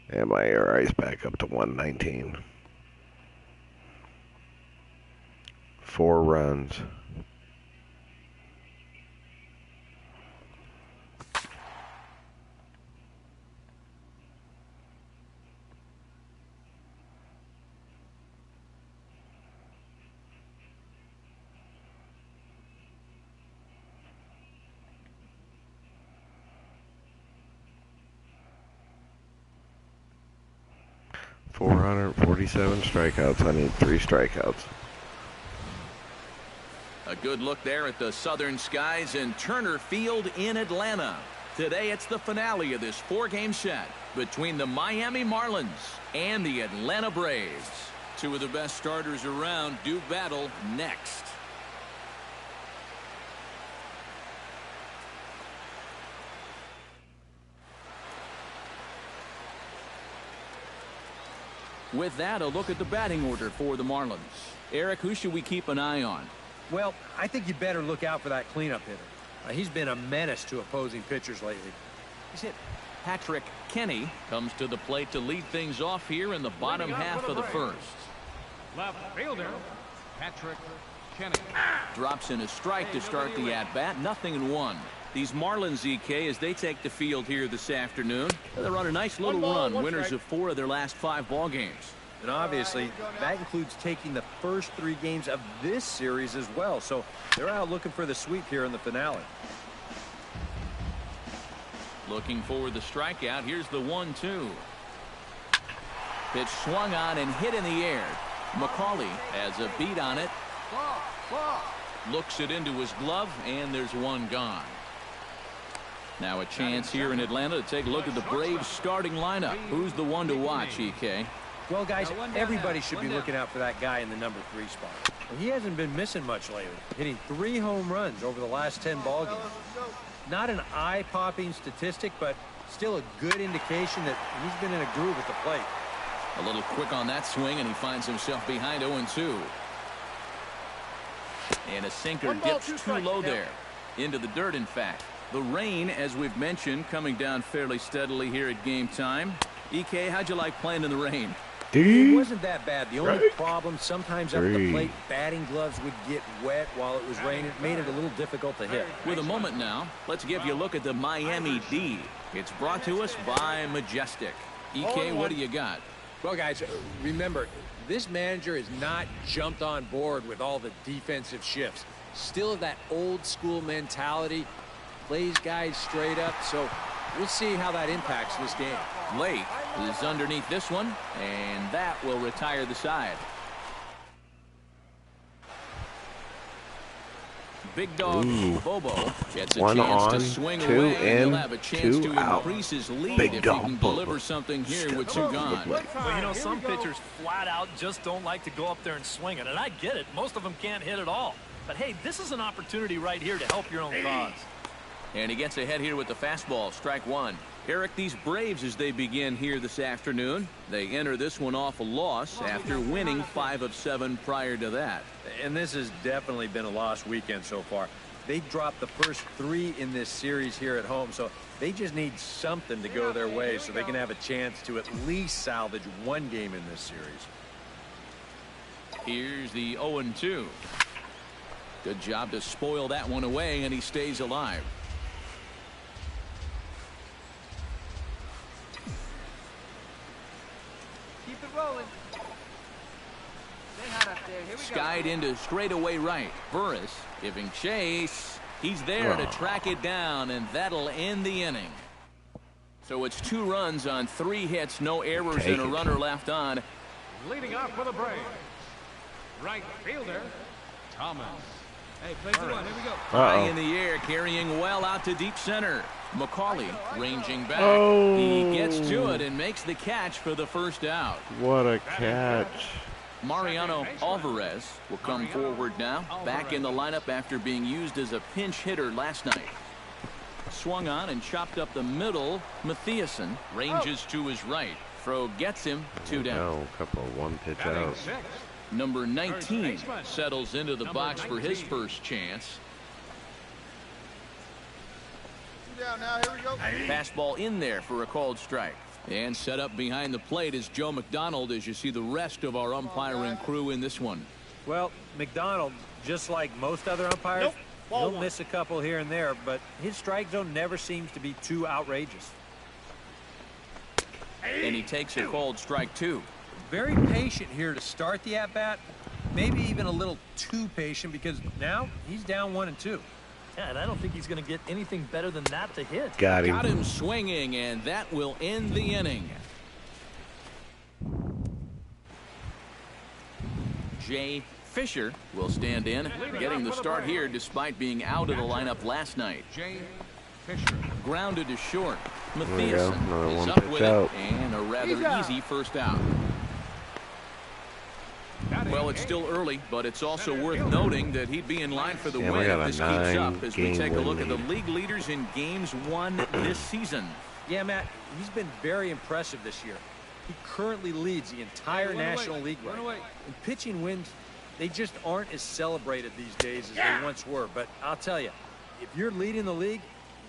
And my ERA's back up to 119. 4 runs. .447 strikeouts. I need 3 strikeouts. A good look there at the southern skies in Turner Field in Atlanta. Today it's the finale of this 4-game set between the Miami Marlins and the Atlanta Braves. 2 of the best starters around do battle next. With that, a look at the batting order for the Marlins. Eric, who should we keep an eye on? Well, I think you better look out for that cleanup hitter. He's been a menace to opposing pitchers lately. He's hit. Patrick Kenny comes to the plate to lead things off here in the bottom half of the first. Left fielder, Patrick Kenny. Drops in a strike to start the at-bat. 0-1. These Marlins, EK, as they take the field here this afternoon, they run a nice little run, winners of 4 of their last 5 ball games. And obviously, that includes taking the first 3 games of this series as well. So they're out looking for the sweep here in the finale. Looking for the strikeout. Here's the 1-2. Pitch swung on and hit in the air. McCauley has a beat on it. Looks it into his glove, and there's 1 gone. Now a chance here in Atlanta to take a look at the Braves starting lineup. Who's the one to watch, EK? Well, guys, everybody should be looking out for that guy in the number 3 spot. Well, he hasn't been missing much lately, hitting 3 home runs over the last 10 ball games. Not an eye-popping statistic, but still a good indication that he's been in a groove at the plate. A little quick on that swing, and he finds himself behind 0-2. And a sinker dips too low there. Into the dirt, in fact. The rain, as we've mentioned, coming down fairly steadily here at game time. EK, how'd you like playing in the rain? It wasn't that bad. The only problem, sometimes up at the plate, batting gloves would get wet while it was raining. It made it a little difficult to hit. With a moment now, let's give you a look at the Miami D. It's brought to us by Majestic. EK, what do you got? Well, guys, remember, this manager has not jumped on board with all the defensive shifts. Still that old school mentality, plays guys straight up, so we'll see how that impacts this game. Late is underneath this one, and that will retire the side. big dog Bobo gets a One chance on, to swing two away, and he'll in, have a chance two to out. increase his lead Big if he dog can Bobo. deliver something here with two gone. Well, you know, some pitchers flat out just don't like to go up there and swing it, and I get it. Most of them can't hit at all. But, hey, this is an opportunity right here to help your own cause. And he gets ahead here with the fastball, strike one. Eric, these Braves, as they begin here this afternoon, they enter this one off a loss after winning 5 of 7 prior to that. And this has definitely been a lost weekend so far. They dropped the first 3 in this series here at home, so they just need something to go their way so they can have a chance to at least salvage one game in this series. Here's the 0-2. Good job to spoil that one away, and he stays alive. Keep it rolling. Stay hot up there. Here we go. Skied into straightaway right. Burris giving chase. He's there to track it down, and that'll end the inning. So it's 2 runs on 3 hits, no errors, and a runner left on. Leading off for the Braves, right fielder, Thomas. Hey, play 2-1. Here we go. High in the air, carrying well out to deep center. McCauley ranging back. Oh. He gets to it and makes the catch for the first out. What a catch. Mariano Alvarez will come forward now, back in the lineup after being used as a pinch hitter last night. Swung on and chopped up the middle. Mathiasen ranges to his right. Throw gets him 2 down. No, a couple of 1-pitch outs. Number 19 settles into the box for his first chance. Down now. Here we go. Fastball in there for a called strike. And set up behind the plate is Joe McDonald as you see the rest of our umpiring crew in this one. Well, McDonald, just like most other umpires, he'll miss a couple here and there, but his strike zone never seems to be too outrageous. And he takes a called strike 2. Very patient here to start the at-bat. Maybe even a little too patient because now he's down 1-2. Yeah, and I don't think he's going to get anything better than that to hit. Got him. Got him swinging, and that will end the inning. Jay Fisher will stand in, getting the start here despite being out of the lineup last night. Jay Fisher. Grounded to short. There we go. Mathiasen Another is 1 up pitch with out. it, and a rather easy first out. Well, it's still early, but it's also worth noting that he'd be in line for the Yeah, we win got if a this keeps up as we 9-game take a look win at the lead. league leaders in games won this season. Yeah, Matt, he's been very impressive this year. He currently leads the entire National League right now. And pitching wins, they just aren't as celebrated these days as they once were. But I'll tell you, if you're leading the league,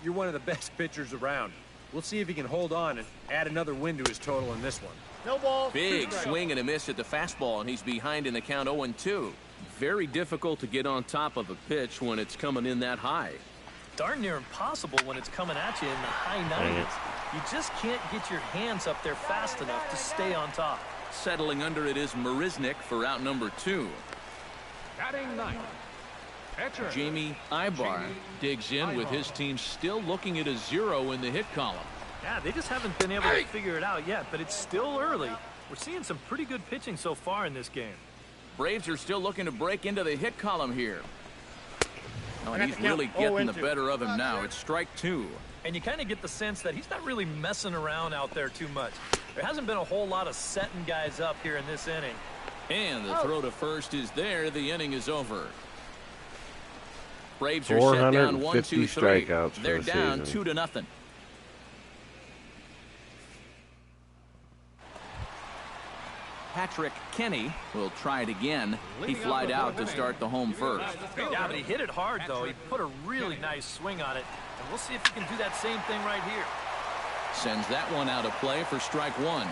you're one of the best pitchers around. We'll see if he can hold on and add another win to his total in this one. No ball. Big swing and a miss at the fastball, and he's behind in the count 0-2. Very difficult to get on top of a pitch when it's coming in that high. Darn near impossible when it's coming at you in the high 90s. You just can't get your hands up there fast enough to stay on top. Settling under it is Marisnik for out number 2. Batting 9th, pitcher. Jamie Ibar digs in with his team still looking at a 0 in the hit column. Yeah, they just haven't been able to figure it out yet, but it's still early. We're seeing some pretty good pitching so far in this game. Braves are still looking to break into the hit column here. Oh, and he's really getting the better of him now. It's strike 2. And you kind of get the sense that he's not really messing around out there too much. There hasn't been a whole lot of setting guys up here in this inning. And the throw to first is there. The inning is over. Braves are set down 1-2-3. strikeouts for They're the down season. 2-0. Patrick Kenny will try it again. He flied out to start the home first. Yeah, but he hit it hard, though. He put a really nice swing on it. And we'll see if he can do that same thing right here. Sends that one out of play for strike 1.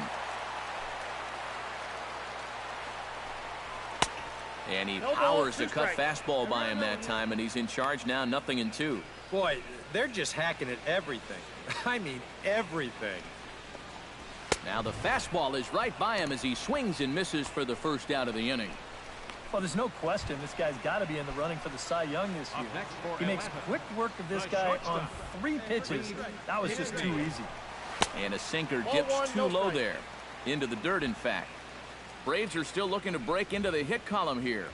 And he powers a cut fastball by him that time, and he's in charge now, 0-2. Boy, they're just hacking at everything. I mean, everything. Now the fastball is right by him as he swings and misses for the first out of the inning. Well, there's no question this guy's got to be in the running for the Cy Young this year. He makes quick work of this guy on 3 pitches. That was just too easy. And a sinker dips too low there. Into the dirt, in fact. Braves are still looking to break into the hit column here.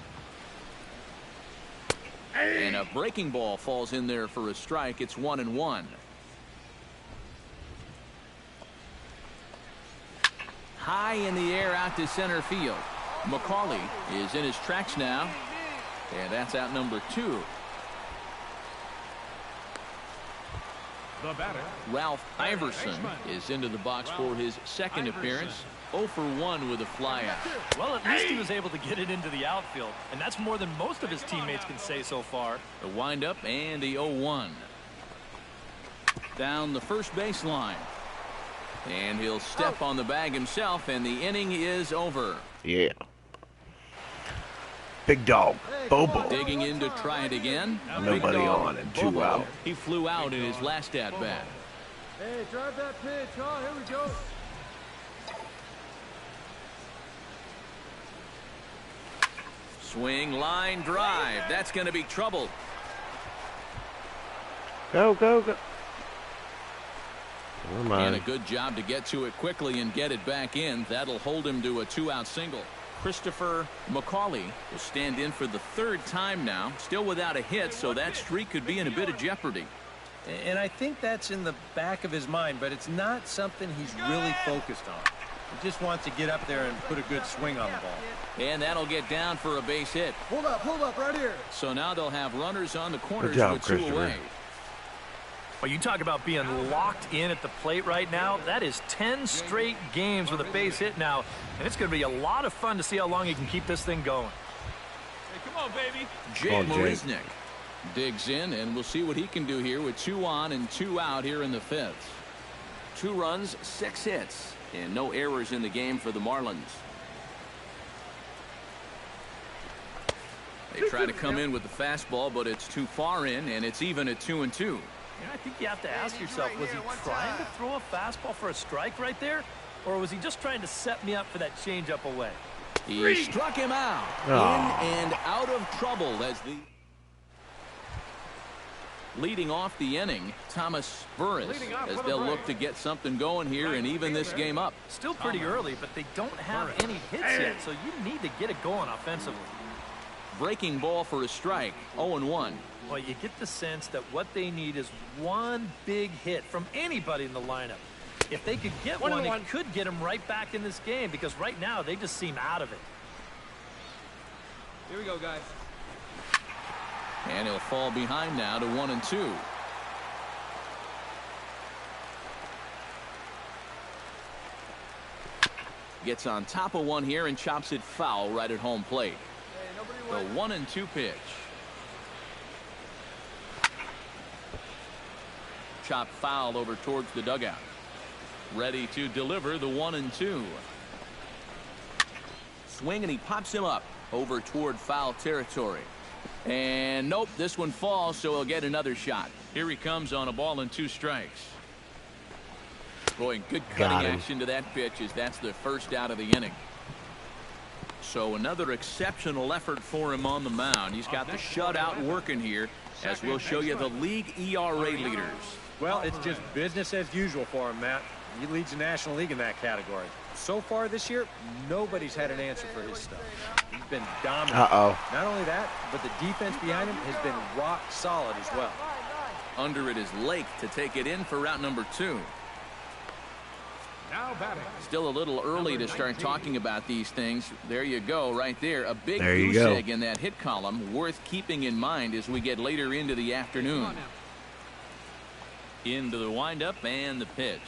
And a breaking ball falls in there for a strike. It's 1-1. High in the air out to center field. McCauley is in his tracks now. And that's out number 2. The batter, Ralph Iverson is into the box for his second appearance. 0 for 1 with a flyout. Well, at least he was able to get it into the outfield, and that's more than most of his teammates can say so far. The windup and the 0-1. Down the first baseline. And he'll step on the bag himself, and the inning is over. Yeah. Big dog, Bobo. Digging in to try it again. Nobody Big dog, on and 2 Bobo. out. He flew out in his last at-bat. Hey, drive that pitch, huh? Here we go. Swing, line, drive. That's going to be trouble. Go, go, go. Never And mind. a good job to get to it quickly and get it back in. That'll hold him to a 2-out single. Christopher McCauley will stand in for the 3rd time now. Still without a hit, so that streak could be in a bit of jeopardy. And I think that's in the back of his mind, but it's not something he's really focused on. He just wants to get up there and put a good swing on the ball. And that'll get down for a base hit. Hold up, right here. So now they'll have runners on the corners job, with 2 Christopher. away. Well, you talk about being locked in at the plate right now. That is 10 straight games with a base hit now, and it's going to be a lot of fun to see how long he can keep this thing going. Hey, come on, baby. Jake Come on, Jake. Marisnick digs in, and we'll see what he can do here with 2 on and 2 out here in the 5th. 2 runs, 6 hits, and no errors in the game for the Marlins. They try to come in with the fastball, but it's too far in, and it's even at 2-2. You know, I think you have to ask yourself, was he trying to throw a fastball for a strike right there? Or was he just trying to set me up for that changeup away? He struck him out. Aw. In and out of trouble as the leading off the inning, Thomas Burris, as they'll look to get something going here and even this game up. Still pretty early, but they don't have any hits yet, so you need to get it going offensively. Breaking ball for a strike, 0-1. Well, you get the sense that what they need is one big hit from anybody in the lineup. If they could get one, it could get them right back in this game, because right now they just seem out of it. Here we go, guys. And he'll fall behind now to 1-2. Gets on top of one here and chops it foul right at home plate. The 1-2 pitch. Chop foul over towards the dugout. Ready to deliver the 1-2. Swing, and he pops him up over toward foul territory. And nope, this one falls, so he'll get another shot. Here he comes on a ball and 2 strikes. Boy, good cutting action to that pitch, as that's the first out of the inning. So another exceptional effort for him on the mound. He's got the shutout working here, as we'll show you the league ERA leaders. Well, it's just business as usual for him, Matt. He leads the National League in that category. So far this year, nobody's had an answer for his stuff. He's been dominant. Uh-oh. Not only that, but the defense behind him has been rock solid as well. Under it is Lake to take it in for route number 2. Now batting. Still a little early to start talking about these things. There you go, right there. A big There you goose go. egg in that hit column, worth keeping in mind as we get later into the afternoon. Into the windup and the pitch.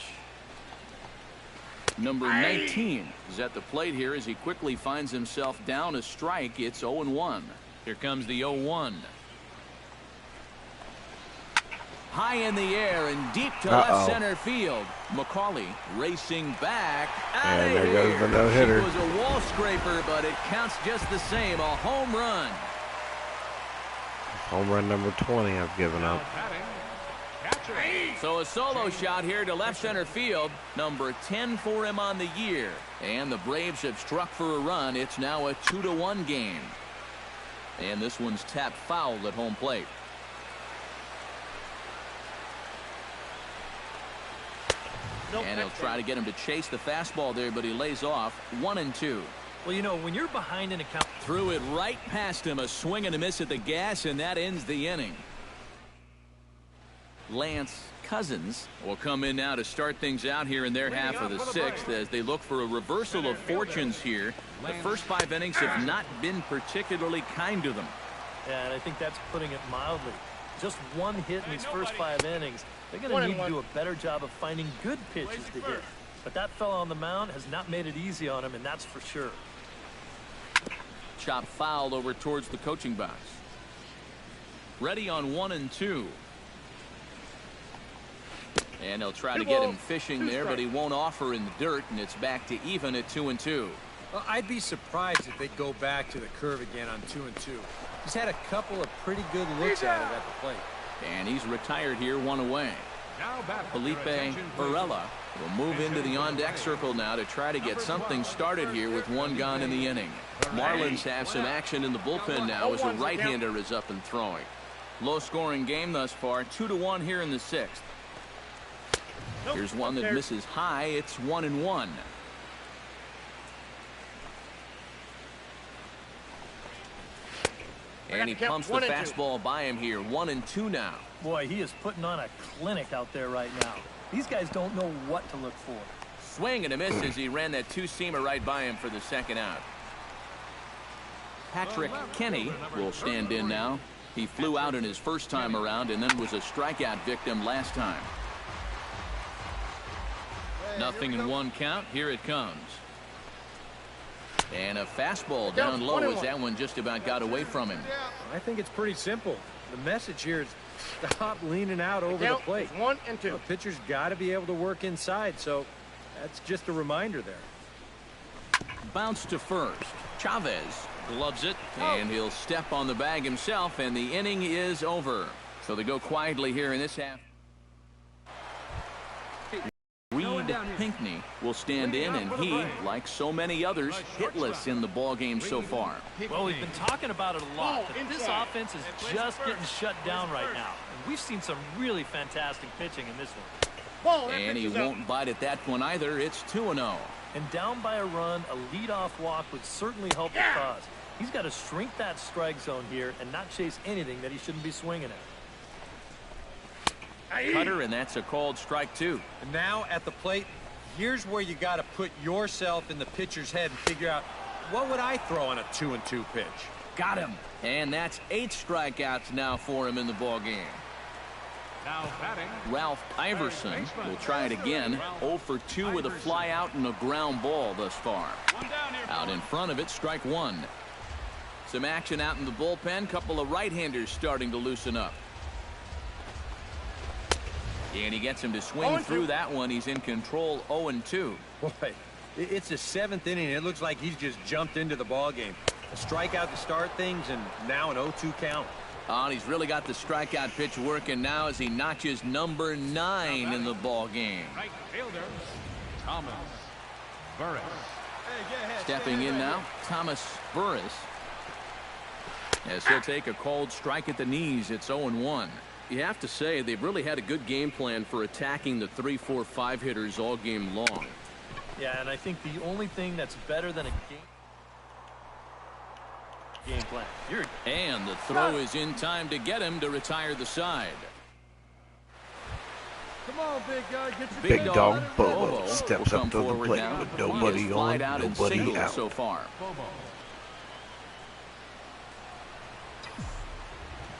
Number 19 is at the plate here as he quickly finds himself down a strike. It's 0-1. Here comes the 0-1. High in the air and deep to left center field. McCauley racing back. And there goes the no-hitter. It was a wall scraper, but it counts just the same. A home run. Home run number 20 I've given up. So a solo shot here to left center field. Number 10 for him on the year. And the Braves have struck for a run. It's now a 2-1 game. And this one's tapped foul at home plate. And he'll try to get him to chase the fastball there, but he lays off. 1-2. Well, you know, when you're behind in a count. Threw it right past him. A swing and a miss at the gas, and that ends the inning. Lance Cousins will come in now to start things out here in their half of the sixth as they look for a reversal of fortunes here. The first 5 innings have not been particularly kind to them. Yeah, and I think that's putting it mildly. Just 1 hit in these first 5 innings. They're going to need to do a better job of finding good pitches to hit. But that fella on the mound has not made it easy on him, and that's for sure. Chop foul over towards the coaching box. Ready on 1 and 2. And they'll try to get him fishing there, but he won't offer in the dirt, and it's back to even at 2 and 2. Well, I'd be surprised if they go back to the curve again on 2 and 2. He's had a couple of pretty good looks at it at the plate. And he's retired here, 1 away. Felipe Varela will move into the on-deck circle now to try to get something started here with 1 gone in the inning. Marlins have some action in the bullpen now as a right-hander is up and throwing. Low-scoring game thus far, 2-1 here in the 6th. Here's one that misses high. It's 1-1. And he pumps the fastball by him here. 1-2 now. Boy, he is putting on a clinic out there right now. These guys don't know what to look for. Swing and a miss as he ran that 2-seamer right by him for the 2nd out. Patrick Kenny will stand in now. He flew out in his first time around and then was a strikeout victim last time. 0-1 count. Here it comes. And a fastball down low as that one just about got away from him. I think it's pretty simple. The message here is stop leaning out over the plate. 1 and 2. The pitcher's got to be able to work inside, so that's just a reminder there. Bounce to first. Chavez gloves it, and he'll step on the bag himself, and the inning is over. So they go quietly here in this half. Reed Pinckney will stand in, and he, like so many others, hitless in the ball game so far. Well, we've been talking about it a lot, but this offense is just getting shut down right now. And we've seen some really fantastic pitching in this one. And he won't bite at that one either. It's 2-0. And down by a run, a leadoff walk would certainly help the cause. He's got to shrink that strike zone here and not chase anything that he shouldn't be swinging at. Cutter, and that's a called strike 2. And now at the plate, here's where you got to put yourself in the pitcher's head and figure out, what would I throw on a 2-2 pitch? Got him. And that's 8 strikeouts now for him in the ball game. Now batting, Ralph Iverson will try it again. 0 for 2 with a fly out and a ground ball thus far. Out in front of it, strike 1. Some action out in the bullpen. Couple of right-handers starting to loosen up. And he gets him to swing through that one. He's in control. 0-2. Boy, it's the 7th inning. It looks like he's just jumped into the ball game. A strikeout to start things, and now an 0-2 count. Oh, and he's really got the strikeout pitch working now as he notches number 9 in the ball game. right fielder, Thomas Burris. Stepping in now, Thomas Burris. As he'll take a called strike at the knees. It's 0-1. You have to say they've really had a good game plan for attacking the 3, 4, 5 hitters all game long. Yeah, and I think the only thing that's better than a game plan. And the throw is in time to get him to retire the side. Come on, big guy, get your Big dog Bobo Bobo steps will up to come the forward plate now. with He nobody has on, flied out and nobody singled out. so far.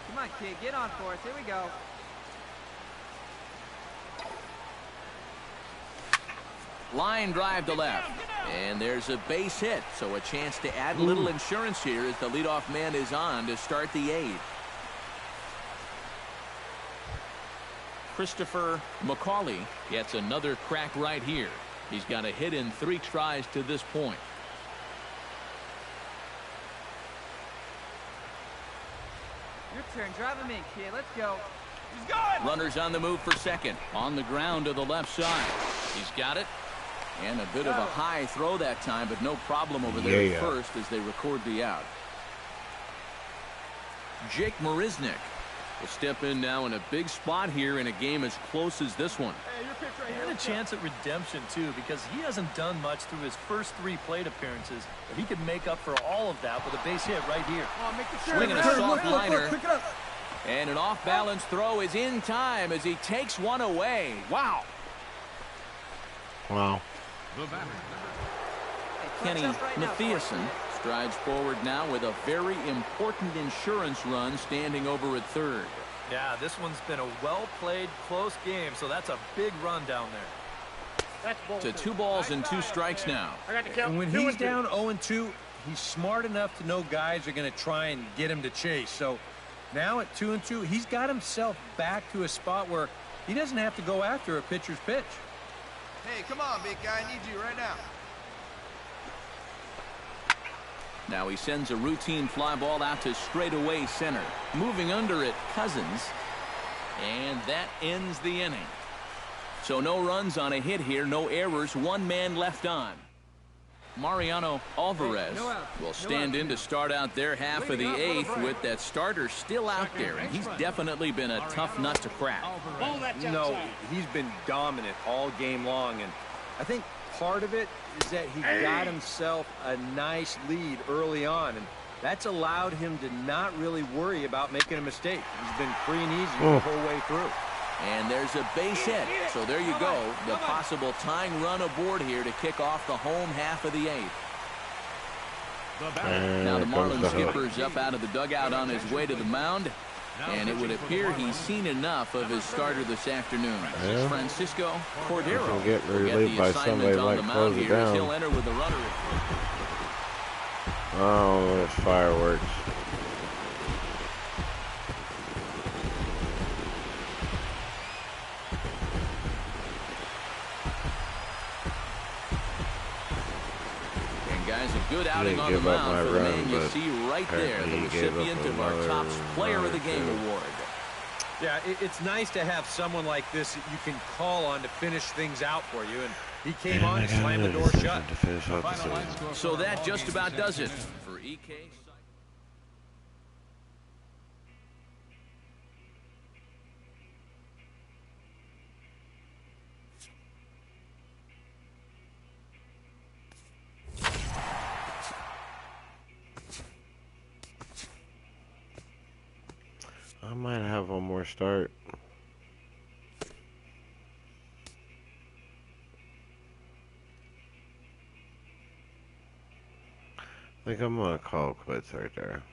Come on, kid, get on for us. Here we go. Line drive to left. And there's a base hit, so a chance to add a little insurance here as the leadoff man is on to start the 8th. Christopher McCauley gets another crack right here. He's got a hit in 3 tries to this point. Your turn. Drive him in, kid. Let's go. Runners on the move for second. On the ground to the left side. He's got it. And a bit of a high throw that time, but no problem over there at first as they record the out. Jake Marisnick will step in now in a big spot here in a game as close as this one. And a chance at redemption, too, because he hasn't done much through his first 3 plate appearances. But he could make up for all of that with a base hit right here. Swinging a soft liner. And an off-balance throw is in time as he takes one away. Wow. Wow. Kenny Mathiasen strides forward now with a very important insurance run standing over at third. Yeah, this one's been a well-played, close game, so that's a big run down there. To 2 balls and 2 strikes now. And when he's down 0-2, he's smart enough to know guys are going to try and get him to chase. So now at 2-2, he's got himself back to a spot where he doesn't have to go after a pitcher's pitch. Hey, come on, big guy. I need you right now. Now he sends a routine fly ball out to straightaway center. Moving under it, Cousins. And that ends the inning. So no runs on a hit here, no errors, 1 man left on. Mariano Alvarez will stand in to start out their half of the 8th with that starter still out there. And he's definitely been a tough nut to crack. No, he's been dominant all game long. And I think part of it is that he got himself a nice lead early on, and that's allowed him to not really worry about making a mistake. He's been free and easy the whole way through. And there's a base hit. So there you go. The possible tying run aboard here to kick off the home half of the 8th. Now the Marlins skipper's up out of the dugout on his way to the mound. And it would appear he's seen enough of his starter this afternoon. Yeah. Francisco Cordero He'll get will relieved get the by assignment somebody on like the mound close it here as he'll down. enter with a runner. Oh, there's fireworks. And guys, a good outing on the mound for the man you see right there, the recipient of our top player of the game award. Yeah, it's nice to have someone like this that you can call on to finish things out for you, and he came on and slammed the door shut. So that just about does it for EK. I might have one more start. I think I'm gonna call it quits right there.